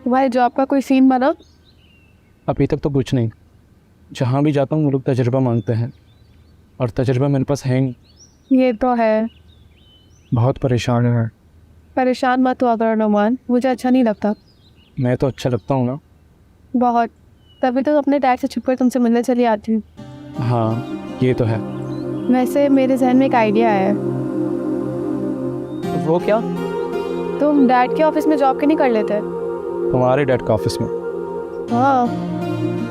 तुम्हारे जॉब का कोई सीन बना? अभी तक तो कुछ नहीं। जहाँ भी जाता हूँ वो लोग तजर्बा मांगते हैं और तजर्बा मेरे पास है नहीं। ये तो है। बहुत परेशान है। परेशान मत हुआ करो नुमान, मुझे अच्छा नहीं लगता। मैं तो अच्छा लगता हूँ ना। बहुत, तभी तो अपने डैड से छुपकर तुमसे मिलने चली आती हूँ। हाँ ये तो है। वैसे मेरे जहन में एक आइडिया है। वो क्या? तुम डैड के ऑफिस में जॉब क्यों नहीं कर लेते? तुम्हारे डैड का ऑफिस में? हाँ।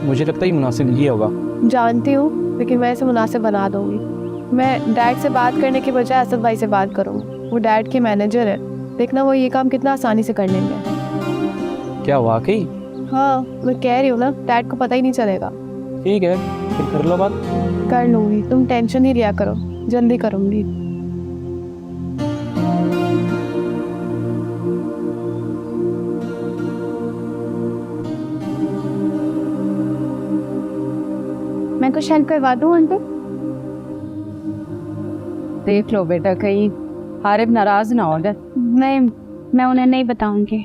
मुझे लगता है ये मुनासिब ये होगा। जानती हूँ, लेकिन मैं इसे मुनासिब बना दूंगी। मैं डैड से बात करने के बजाय असद भाई से बात करूँगी। वो डैड के मैनेजर है, देखना वो ये काम कितना आसानी से कर लेंगे। क्या वाकई? हाँ, मैं कह रही हूँ ना, डैड को पता ही नहीं चलेगा। ठीक है, फिर कर लो बात। कर लूँगी, तुम टेंशन नहीं लिया करो, जल्दी करूँगी। मैं कुछ हेल्प करवा दूँ आंटी? देख लो बेटा, कहीं हारिब नाराज ना हो जाए। मैं उन्हें नहीं बताऊंगी।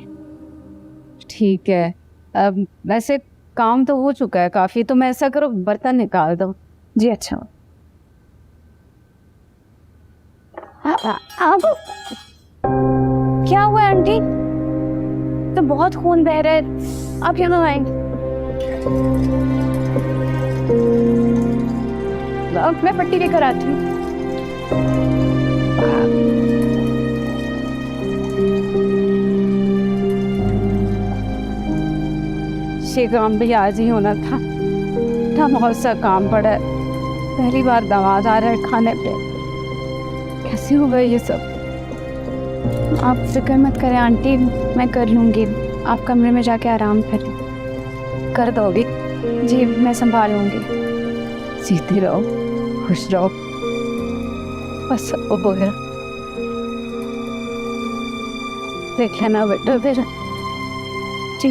ठीक है, अब वैसे काम तो हो चुका है काफी, तुम ऐसा करो बर्तन निकाल दो। जी अच्छा। आप क्या हुआ आंटी? तो बहुत खून बह रहा है, आप यहाँ आएंगे? मैं पट्टी लेकर आती हूँ। ये काम भी आज ही होना था, बहुत सा काम पड़ा है। पहली बार दामाद आ रहा है खाने पे, कैसे होगा ये सब? आप फिक्र मत करें आंटी, मैं कर लूँगी। आप कमरे में जाके आराम करें। कर दोगी? जी मैं संभाल लूँगी। जीती रहो, खुश रहो, बस सब हो गया। देख लेना बेटा फिर। जी।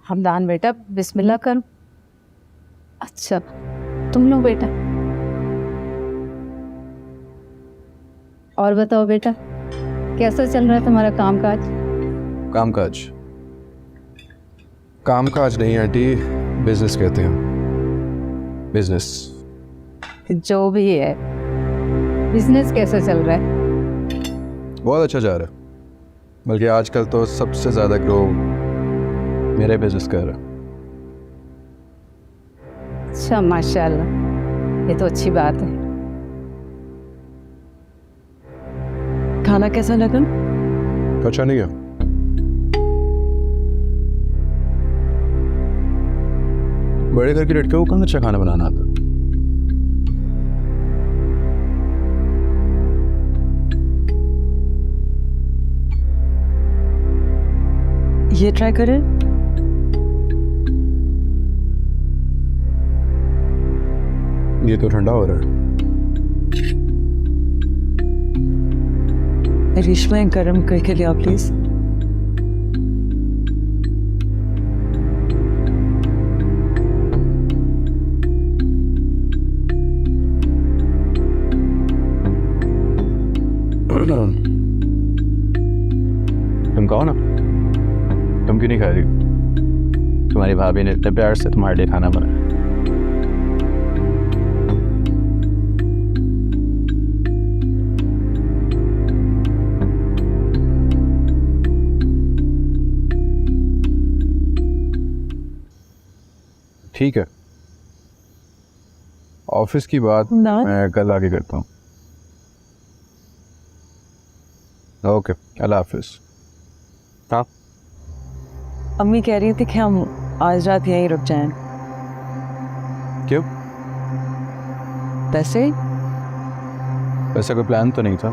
हमदान बेटा बिस्मिल्लाह कर। अच्छा तुम लोग बेटा। और बताओ बेटा कैसा चल रहा है तुम्हारा कामकाज? कामकाज कामकाज नहीं आंटी, बिजनेस कहते हैं। बिजनेस जो भी है, बिजनेस कैसा चल रहा है? बहुत अच्छा जा रहा है, बल्कि आजकल तो सबसे ज़्यादा ग्रो मेरे बिजनेस कर रहा है। अच्छा माशाल्लाह, ये तो अच्छी बात है। खाना कैसा लगा? अच्छा नहीं है? बड़े घर की लड़कियों को कौन अच्छा खाना बनाना आता? ये ट्राई करें। ये तो ठंडा हो रहा है। रेशमा गरम करके लिया प्लीज। तुम कहो ना, तुम क्यों नहीं खा रही? तुम्हारी भाभी ने इतने प्यार से तुम्हारे लिए खाना बनाया। ठीक है, ऑफिस की बात ना। मैं कल आगे करता हूँ। ओके, अल्लाह हाफिज। हाँ, अम्मी कह रही थी कि हम आज रात यहीं रुक जाएं। क्यों? वैसे ही वैसे कोई प्लान तो नहीं था।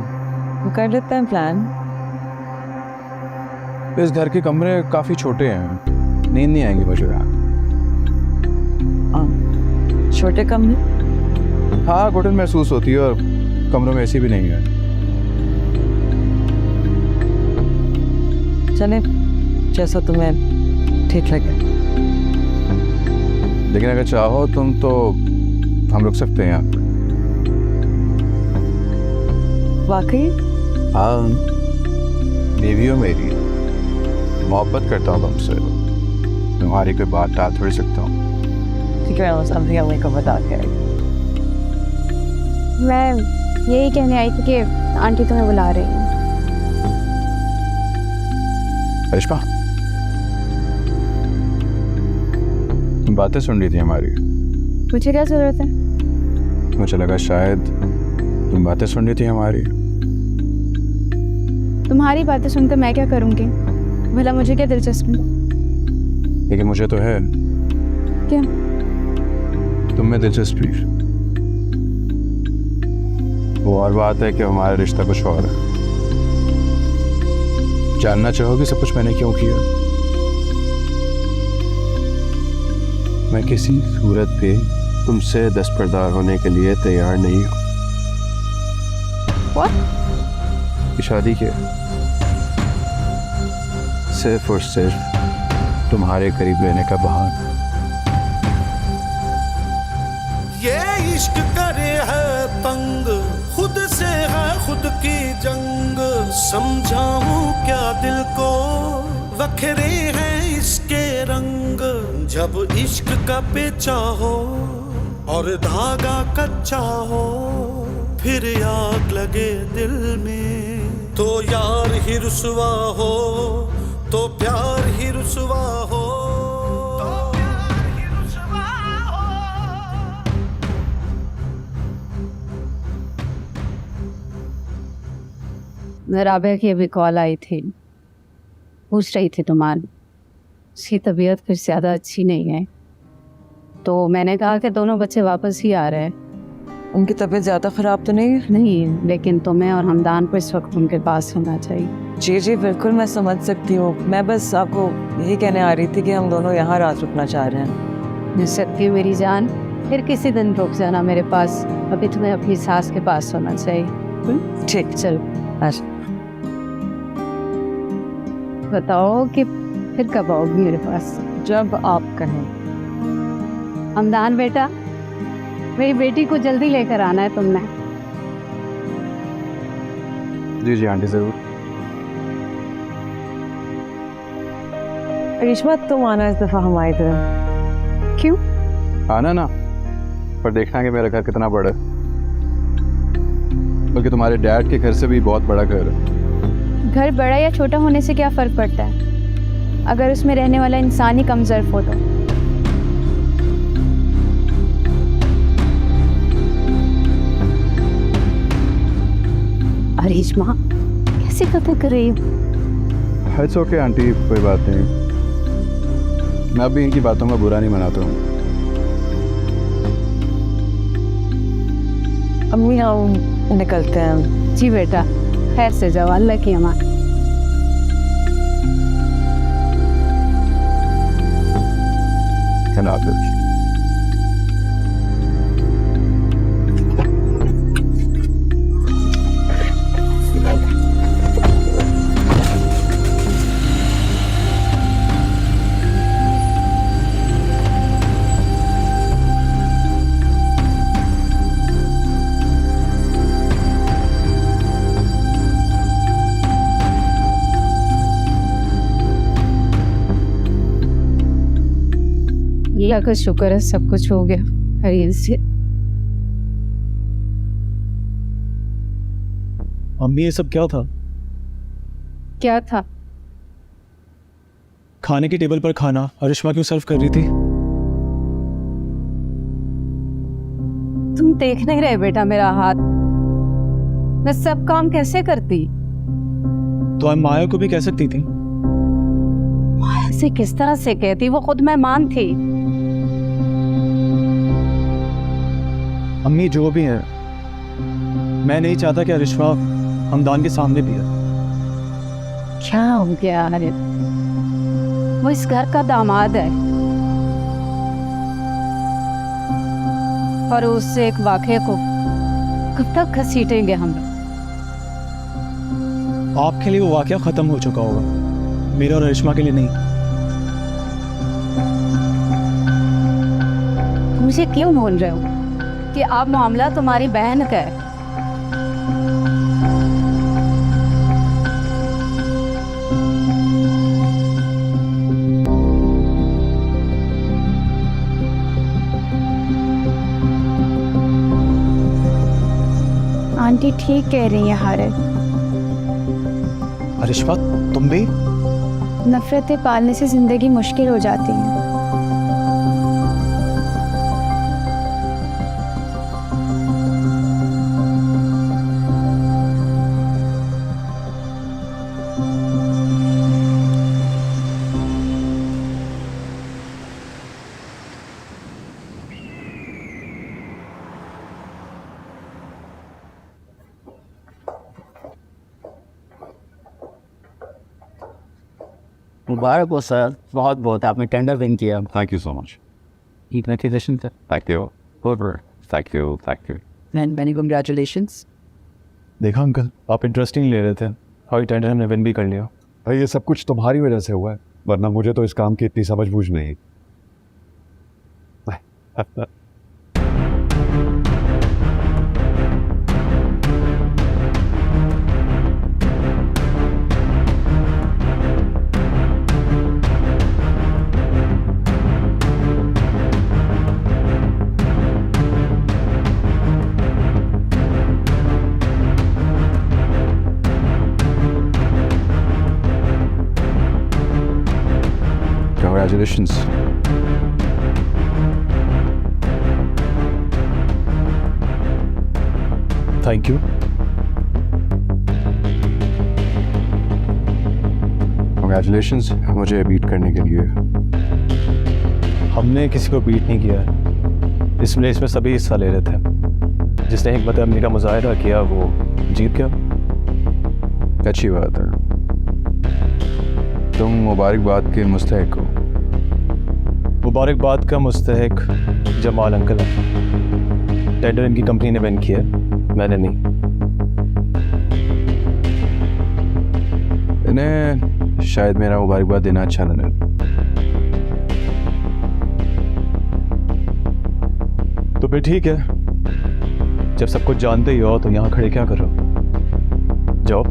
कर लेते हैं प्लान। इस घर के कमरे काफ़ी छोटे हैं, नींद नहीं आएंगी मुझे यहाँ। छोटे कमरे? हाँ, घुटन महसूस होती है और कमरों में ऐसी भी नहीं है। चले जैसा तुम्हें ठीक लगे। लेकिन अगर चाहो तुम तो हम रुक सकते हैं यहाँ पे। वाकई? हाँ, बीवी हो मेरी, मोहब्बत करता हूँ तुमसे, तुम्हारी कोई बात टाल थोड़ी सकता हूँ। ठीक है, समथिंग अम्मी को बता के आई। मैं यही कहने आई थी कि आंटी तुम्हें बुला रही हैं। रिश्मा, तुम बातें सुन रही थी हमारी। मुझे क्या ज़रूरत है? मुझे लगा शायद तुम बातें सुन रही थी हमारी। तुम्हारी बातें सुनकर मैं क्या करूँगी? भला मुझे क्या दिलचस्पी? लेकिन मुझे तो है। क्या? तुम में दिलचस्पी। वो और बात है कि हमारा रिश्ता कुछ और है। जानना चाहोगे सब कुछ मैंने क्यों किया? मैं किसी सूरत पे तुमसे दस्तबरदार होने के लिए तैयार नहीं हूँ। What? शादी के सिर्फ और सिर्फ तुम्हारे करीब लेने का बहाना। ये इश्क करे है तंग, खुद से है खुद की जंग। समझाऊं क्या दिल को, वखरे हैं इसके रंग। जब इश्क का पेचा हो और धागा कच्चा हो, फिर आग लगे दिल में, तो यार ही रुसवा हो, तो प्यार ही रुसवा हो। राबिया की अभी कॉल आई थी, पूछ रही थी तुम्हारी, उसकी तबीयत कुछ ज़्यादा अच्छी नहीं है, तो मैंने कहा कि दोनों बच्चे वापस ही आ रहे हैं। उनकी तबीयत ज़्यादा ख़राब तो नहीं है? नहीं, लेकिन तुम्हें और हमदान को इस वक्त उनके पास होना चाहिए। जी जी बिल्कुल, मैं समझ सकती हूँ। मैं बस आपको यही कहने आ रही थी कि हम दोनों यहाँ रात रुकना चाह रहे हैं। मिल सकती है मेरी जान, फिर किसी दिन रुक जाना मेरे पास। अभी तुम्हें अपनी सास के पास होना चाहिए। ठीक, चल अच्छा। बताओ कि फिर कब आओगी मेरे पास? जब आप कहें। हमदान बेटा, मेरी बेटी को जल्दी लेकर आना है तुमने। जी जी आंटी ज़रूर। करिश्मा तुम आना इस दफ़ा हमारी तरफ। क्यों? आना ना, पर देखना कि मेरा घर कितना बड़ा है, बल्कि तुम्हारे डैड के घर से भी बहुत बड़ा घर है। घर बड़ा या छोटा होने से क्या फ़र्क पड़ता है अगर उसमें रहने वाला इंसान ही कमज़र्फ हो तो? अरिश्मा, कैसे बातें कर रही हो? इट्स ओके आंटी, कोई बात नहीं। मैं भी इनकी बातों का बुरा नहीं मनाता हूँ। अम्मी हम निकलते हैं। जी बेटा, खैर से जाओ, अल्लाह की अमान। अल्लाह हाफ़िज़। अल्लाह का शुक्र है सब कुछ हो गया खैरियत से। अम्मी ये सब क्या था? क्या था? खाने की टेबल पर खाना अरिश्मा क्यों सर्व कर रही थी? तुम देख नहीं रहे बेटा मेरा हाथ? मैं सब काम कैसे करती? तो आप माया को भी कह सकती थी। ऐसे किस तरह से कहती? वो खुद मेहमान थी। अम्मी जो भी है, मैं नहीं चाहता कि अरिश्मा हमदान के सामने भी है। क्या हो गया? अरे वो इस घर का दामाद है और उससे एक वाक़े को कब तक घसीटेंगे हम लोग? आपके लिए वो वाक़या ख़त्म हो चुका होगा, मेरे और अरिश्मा के लिए नहीं। मुझे क्यों बोल रहे हो कि आप मामला तुम्हारी बहन का है? आंटी ठीक कह रही है हारिस। अरिश्मा तुम भी? नफरतें पालने से ज़िंदगी मुश्किल हो जाती है। मुबारक हो सर, बहुत बहुत आपने टेंडर विन किया। Thank you so much. Congratulation sir. Thank you. Thank you thank you. Many congratulations. देखा अंकल, आप इंटरेस्टिंग ले रहे थे और ये टेंडर हमने विन भी कर लिया। भाई ये सब कुछ तुम्हारी वजह से हुआ है, वरना मुझे तो इस काम की इतनी समझ-बूझ नहीं। Congratulations. Thank you. Congratulations मुझे बीट करने के लिए। हमने किसी को बीट नहीं किया है। इस रेस में सभी हिस्सा ले रहे थे। जिसने हिकमत अमली का मुजाहिरा किया वो जीत गया। अच्छी बात है। तुम मुबारकबाद के मुस्तहिक हो। मुबारकबाद का मुस्तहिक जमाल अंकल है। टेंडर इनकी कंपनी ने विन किया, मैंने नहीं। इन्हें शायद मेरा मुबारकबाद देना अच्छा न लगे। तो फिर ठीक है, जब सब कुछ जानते ही हो तो यहाँ खड़े क्या कर रहे हो? जाओ।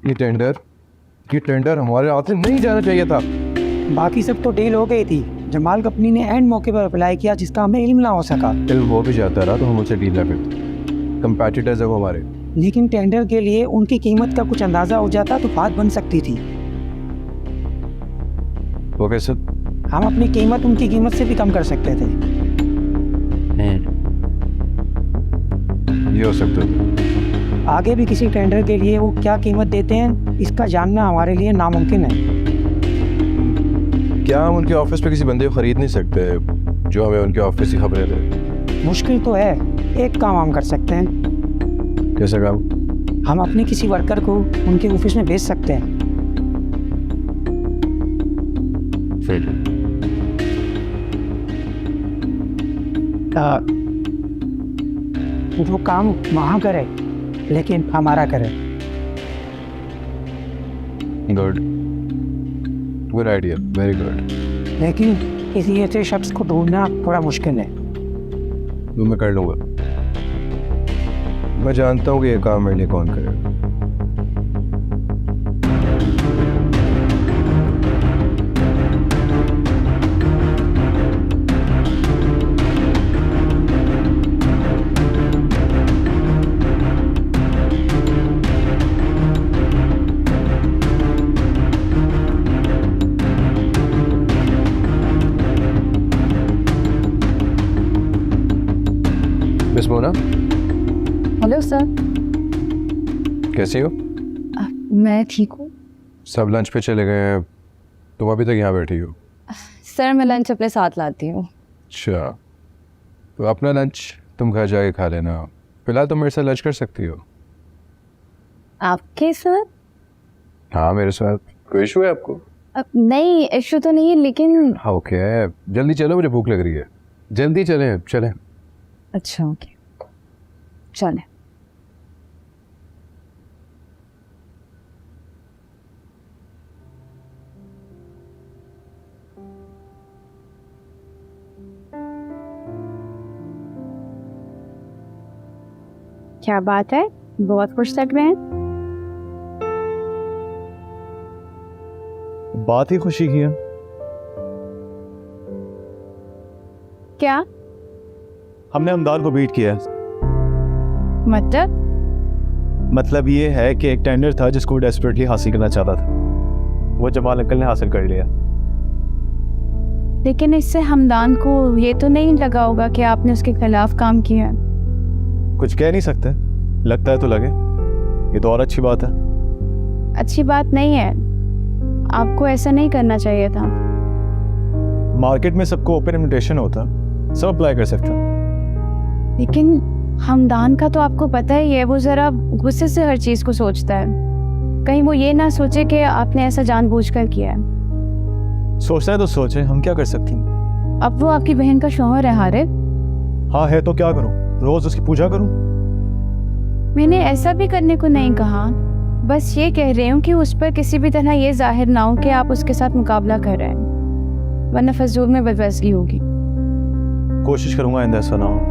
ये टेंडर हमारे हाथ से नहीं जाना चाहिए था। बाकी सब तो डील हो गई थी। जमाल कंपनी ने एंड मौके पर अप्लाई किया जिसका हमें इल्म ना हो सका। इल्म हो भी जाता रहा तो हम उनसे डील ना करते। कंपेटिटर्स है वो हमारे। लेकिन टेंडर के लिए उनकी कीमत का कुछ अंदाजा हो जाता तो बात बन सकती थी। वो कैसे? हम अपनी कीमत उनकी कीमत से भी कम कर सकते थे। ये हो सकता है। आगे भी किसी टेंडर के लिए वो क्या कीमत देते हैं इसका जानना हमारे लिए नामुमकिन है। क्या हम उनके ऑफिस पे किसी बंदे को खरीद नहीं सकते जो हमें उनके ऑफिस की खबरें दे? मुश्किल तो है। एक काम हम कर सकते हैं। कैसा काम? हम अपने किसी वर्कर को उनके ऑफिस में भेज सकते हैं। फिर वो काम वहाँ करे लेकिन हमारा करे। Good good idea, very good. लेकिन किसी ऐसे शख्स को ढूंढना थोड़ा मुश्किल है। वो मैं कर लूँगा। मैं जानता हूँ कि ये काम मेरे लिए कौन करेगा। Miss Mona, hello sir. कैसी हो? मैं ठीक हूँ सब लंच पे चले गए हैं, तुम अभी तक यहाँ बैठी हो? सर। मैं लंच अपने साथ लाती हूँ। अच्छा, तो अपना लंच तुम घर जाके खा लेना। फिलहाल तुम मेरे साथ लंच कर सकती हो। आपके सर? हाँ मेरे साथ। कोई इशू है आपको? नहीं, इशू तो नहीं है लेकिन। हाँ ओके, जल्दी चलो, मुझे भूख लग रही है। जल्दी चलें चलें। अच्छा ओके, चलें। क्या बात है, बहुत खुश लग रहे हैं। बात ही खुशी की है। क्या हमने हमदान को बीट किया। मतलब ये है कि एक टेंडर था जिसको डेस्परेटली हासिल करना चाहता था, वो जमाल अंकल ने हासिल कर लिया। लेकिन इससे हमदान को ये तो नहीं लगा होगा कि आपने उसके खिलाफ काम किया है। कुछ कह नहीं सकते, लगता है तो लगे। ये तो और अच्छी बात है। अच्छी बात नहीं है, आपको ऐसा नहीं करना चाहिए था। मार्केट में सबको ओपन इन्विटेशन होता, सब अप्लाई कर सकते हैं। लेकिन हमदान का तो आपको पता ही है, वो ज़रा गुस्से से हर चीज़ को सोचता है। कहीं वो ये ना सोचे कि आपने ऐसा जानबूझकर किया है। सोचता है तो सोचे, हम क्या कर सकती हैं। अब वो आपकी बहन का शौहर है हारिब। हाँ है तो क्या करूं, रोज उसकी पूजा करूं? मैंने ऐसा भी करने को नहीं कहा, बस ये कह रही हूँ कि उस पर किसी भी तरह ये जाहिर ना हो कि आप उसके साथ मुकाबला कर रहे हैं, वरना फजूल में बदवजगी होगी। कोशिश करूंगा आइंदा ऐसा ना हो।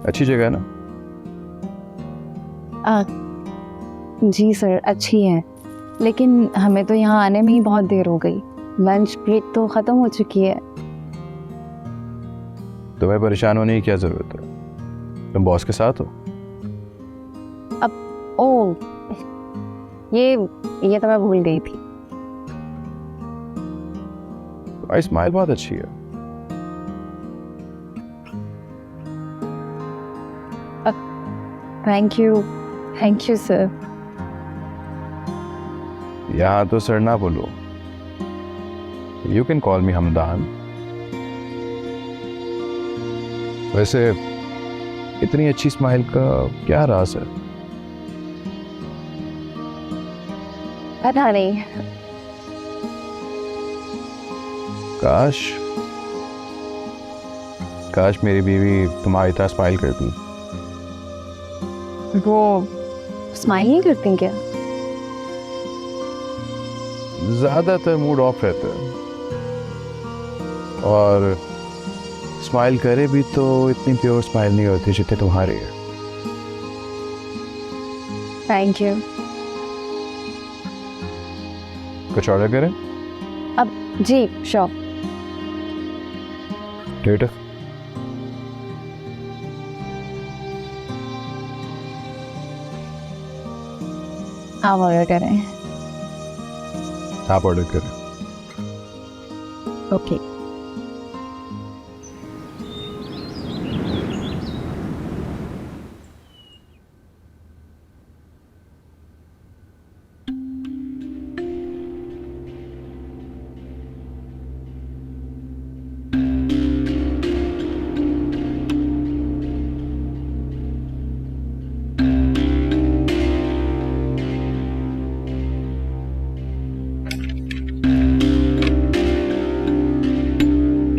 अच्छी जगह है ना? जी सर, अच्छी है। लेकिन हमें तो यहाँ आने में ही बहुत देर हो गई। लंच ब्रेक तो ख़त्म हो चुकी है। तुम्हें परेशान होने की क्या जरूरत है, तुम बॉस के साथ हो। ओह, ये तो मैं भूल गई थी। तुम्हारी स्माइल बहुत अच्छी है। Thank you sir. यहाँ तो सर ना बोलो, यू कैन कॉल मी हमदान। वैसे इतनी अच्छी स्माइल का क्या राज है? पता नहीं। काश मेरी बीवी तुम्हारी तरह स्माइल करती। वो स्माइल नहीं करती क्या? ज्यादातर मूड ऑफ रहता है, और स्माइल करे भी तो इतनी प्योर स्माइल नहीं होती जितनी तुम्हारी है। Thank you. कुछ ऑर्डर करें? अब जी शॉप। डेट आप ऑर्डर करें। आप ऑर्डर करें। ओके।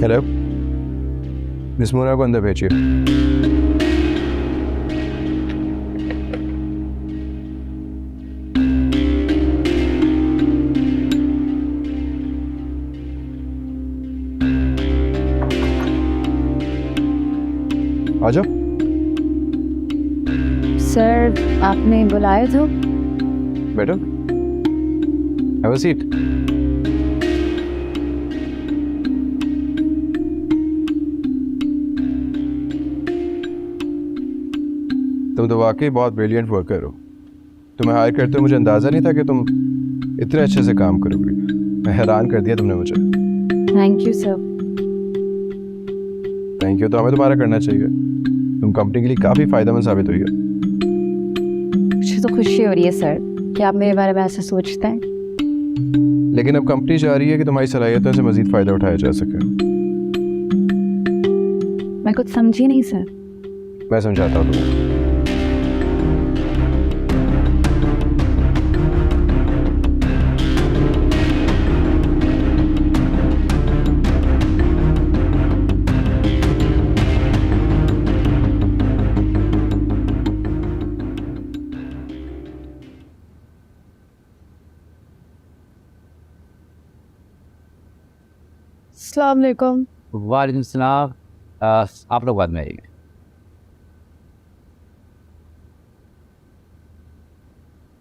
हेलो, मिस मोना को अंदर भेजिए। आ जाओ। सर आपने बुलाया तो? बैठो, हैव अ सीट। तुम तो वाकई बहुत ब्रिलियंट वर्कर हो। तुम्हें हायर करते हुए मुझे अंदाज़ा नहीं था कि तुम इतने अच्छे से काम करोगे। मैं हैरान कर दिया तुमने मुझे। Thank you sir. Thank you तो हमें तुम्हारा करना चाहिए। तुम कंपनी के लिए काफ़ी फ़ायदेमंद साबित हुई है। मुझे तो खुशी हो रही है सर कि आप मेरे बारे में ऐसा सोचते हैं। लेकिन अब कंपनी चाह रही है कि तुम्हारी सलाहियतों से मज़ीद फ़ायदा उठाया जा सके। मैं कुछ समझी नहीं सर। मैं समझाता हूँ तुम्हें। अस्सलाम वालेकुम। वालेकुम सलाम। आप लोग बाद में आइए।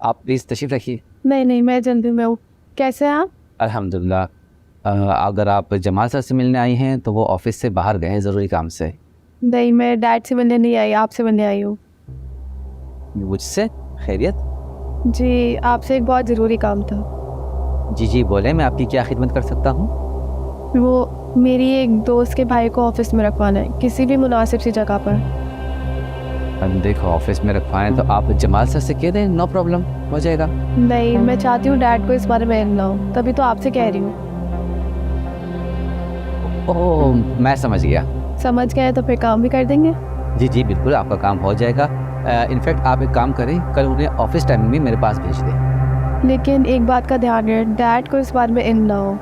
आप प्लीज़ तशरीफ़ रखिए। नहीं मैं जल्दी में हूँ। कैसे हैं आप? अल्हम्दुलिल्लाह। अगर आप जमाल सर से मिलने आई हैं तो वो ऑफिस से बाहर गए हैं ज़रूरी काम से। नहीं, मैं डैड से मिलने नहीं आई, आपसे मिलने आई हूँ। मुझसे? खैरियत? जी, आपसे एक बहुत ज़रूरी काम था। जी बोलें, मैं आपकी क्या खिदमत कर सकता हूँ? वो मेरी एक दोस्त के भाई को ऑफिस में रखवाना है, किसी भी मुनासिब सी जगह पर। देखो, ऑफिस में रखवाएं तो आप जमाल सर से कह दें, नो प्रॉब्लम, हो जाएगा। नहीं, मैं चाहती हूँ डैड को इस बारे में इल्म ना हो, तभी तो आपसे कह रही हूँ। ओह, मैं समझ गया। समझ गए तो फिर काम भी कर देंगे। जी बिल्कुल, आपका काम हो जाएगा। इनफैक्ट आप एक काम करें, कल उन्हें ऑफिस टाइमिंग में मेरे पास भेज दें। लेकिन एक बात का ध्यान रखें, डैड को इस बारे में इल्म ना हो।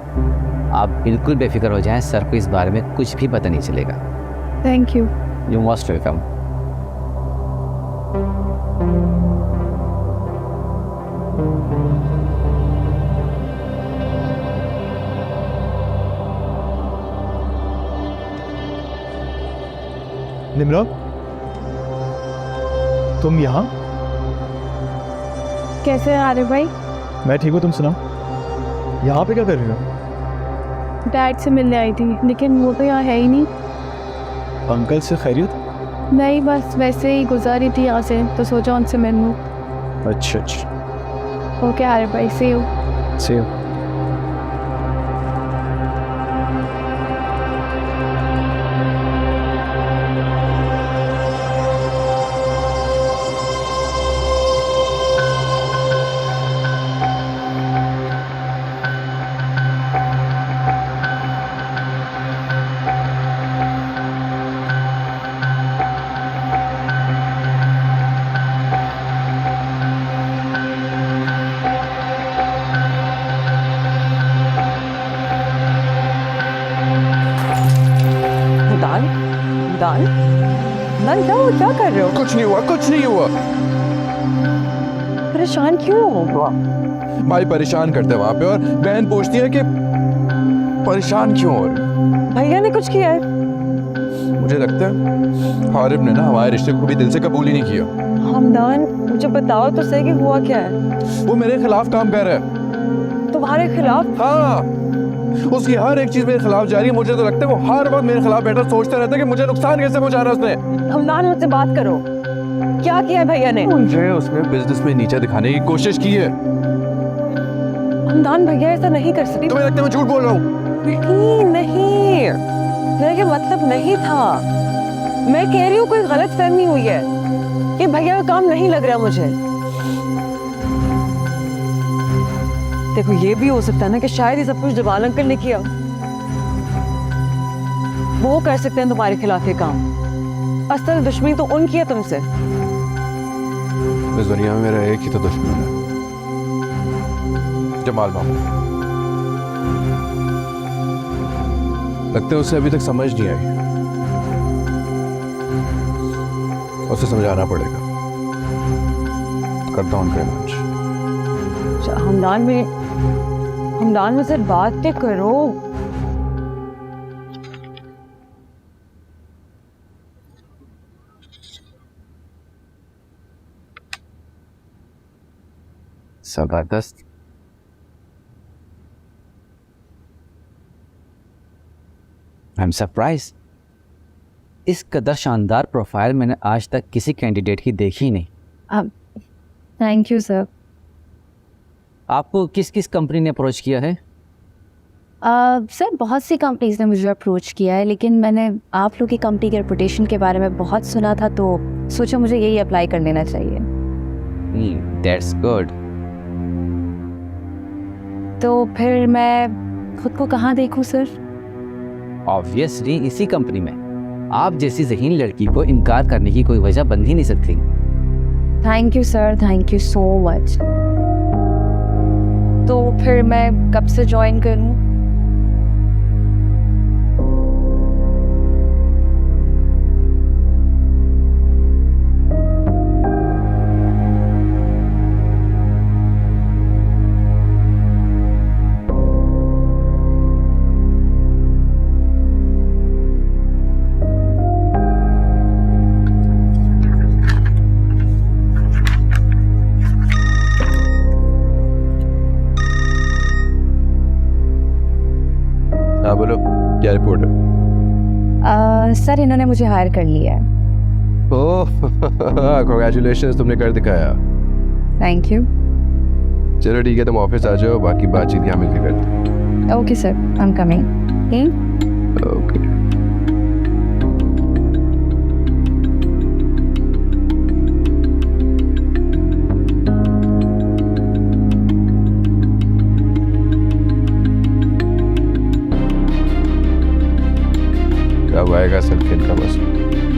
आप बिल्कुल बेफिक्र हो जाएं, सर को इस बारे में कुछ भी पता नहीं चलेगा। Thank you. You most welcome. Nimra, तुम यहाँ? कैसे हैं आरिफ भाई? मैं ठीक हूँ, तुम सुनाओ। यहाँ पे क्या कर रही हो? डैड से मिलने आई थी, लेकिन वो तो यहाँ है ही नहीं। अंकल से खैरियत? नहीं, बस वैसे ही गुजारी थी यहाँ से, तो सोचा उनसे मिल लूँ। अच्छा अच्छा, ओके आरिफ भाई, सी यू। see you. दान दान दान, क्या हुआ? क्या कर रहे हो? कुछ नहीं हुआ, कुछ नहीं हुआ। परेशान क्यों हो? भाई परेशान करते हैं वहां पे, और बहन पूछती है कि परेशान क्यों हो रहे। भैया ने कुछ किया है? मुझे लगता है हारिब ने ना हमारे रिश्ते को भी दिल से कबूल ही नहीं किया। हमदान, मुझे बताओ तो सही कि हुआ क्या है? वो मेरे खिलाफ काम कर रहा है। तुम्हारे खिलाफ? हाँ, उसकी हर एक चीज मेरे खिलाफ जा रही है। मुझे तो लगता है वो हर वक्त मेरे खिलाफ बैठा सोचता रहता है कि मुझे नुकसान कैसे पहुंचा रहा है उसने। हमदान, मुझसे बात करो, क्या किया है भैया ने? मुझे उसने बिजनेस में नीचे दिखाने की कोशिश की है। हमदान, भैया ऐसा नहीं कर सकते। तुम्हें लगता है मैं झूठ बोल रहा हूँ? नहीं नहीं, मेरा ये मतलब नहीं था। मैं कह रही हूँ कोई गलत फहमी हुई है, ये भैया का काम नहीं लग रहा मुझे। देखो, ये भी हो सकता है ना कि शायद ये सब कुछ जवाल अंकल ने किया। वो कर सकते हैं तुम्हारे खिलाफ ये काम। असल दुश्मनी तो उनकी है तुमसे। इस दुनिया में मेरा एक ही तो दुश्मन है, जमाल मामू। लगता है उसे अभी तक समझ नहीं आई, उसे समझाना पड़ेगा। करता हूं उनका इलाज। हमदान में से बात क्या करो। जबरदस्त। I am surprise. इस कदर शानदार प्रोफाइल मैंने आज तक किसी कैंडिडेट की देखी ही नहीं। Thank you sir. आपको किस किस कंपनी ने अप्रोच किया है? सर, बहुत सी कंपनीज ने मुझे अप्रोच किया है, लेकिन मैंने आप लोग की कंपनी के रेपुटेशन के बारे में बहुत सुना था, तो सोचा मुझे यही अप्लाई कर लेना चाहिए। That's good. तो फिर मैं खुद को कहाँ देखूँ सर? ऑब्वियसली इसी कंपनी में। आप जैसी ज़हीन लड़की को इनकार करने की कोई वजह बन ही नहीं सकती। Thank you sir, thank you so much. तो फिर मैं कब से ज्वाइन करूँ? हाँ बोलो, क्या रिपोर्ट है? सर, इन्होंने मुझे हायर कर लिया है। ओह कांग्रेचुलेशंस, तुमने कर दिखाया। Thank you. चलो ठीक है, तुम ऑफिस आ जाओ, बाकी बातचीत यहाँ मिलकर करते हैं। Okay sir, I am coming. Okay. कब आएगा असल खेल का मसला?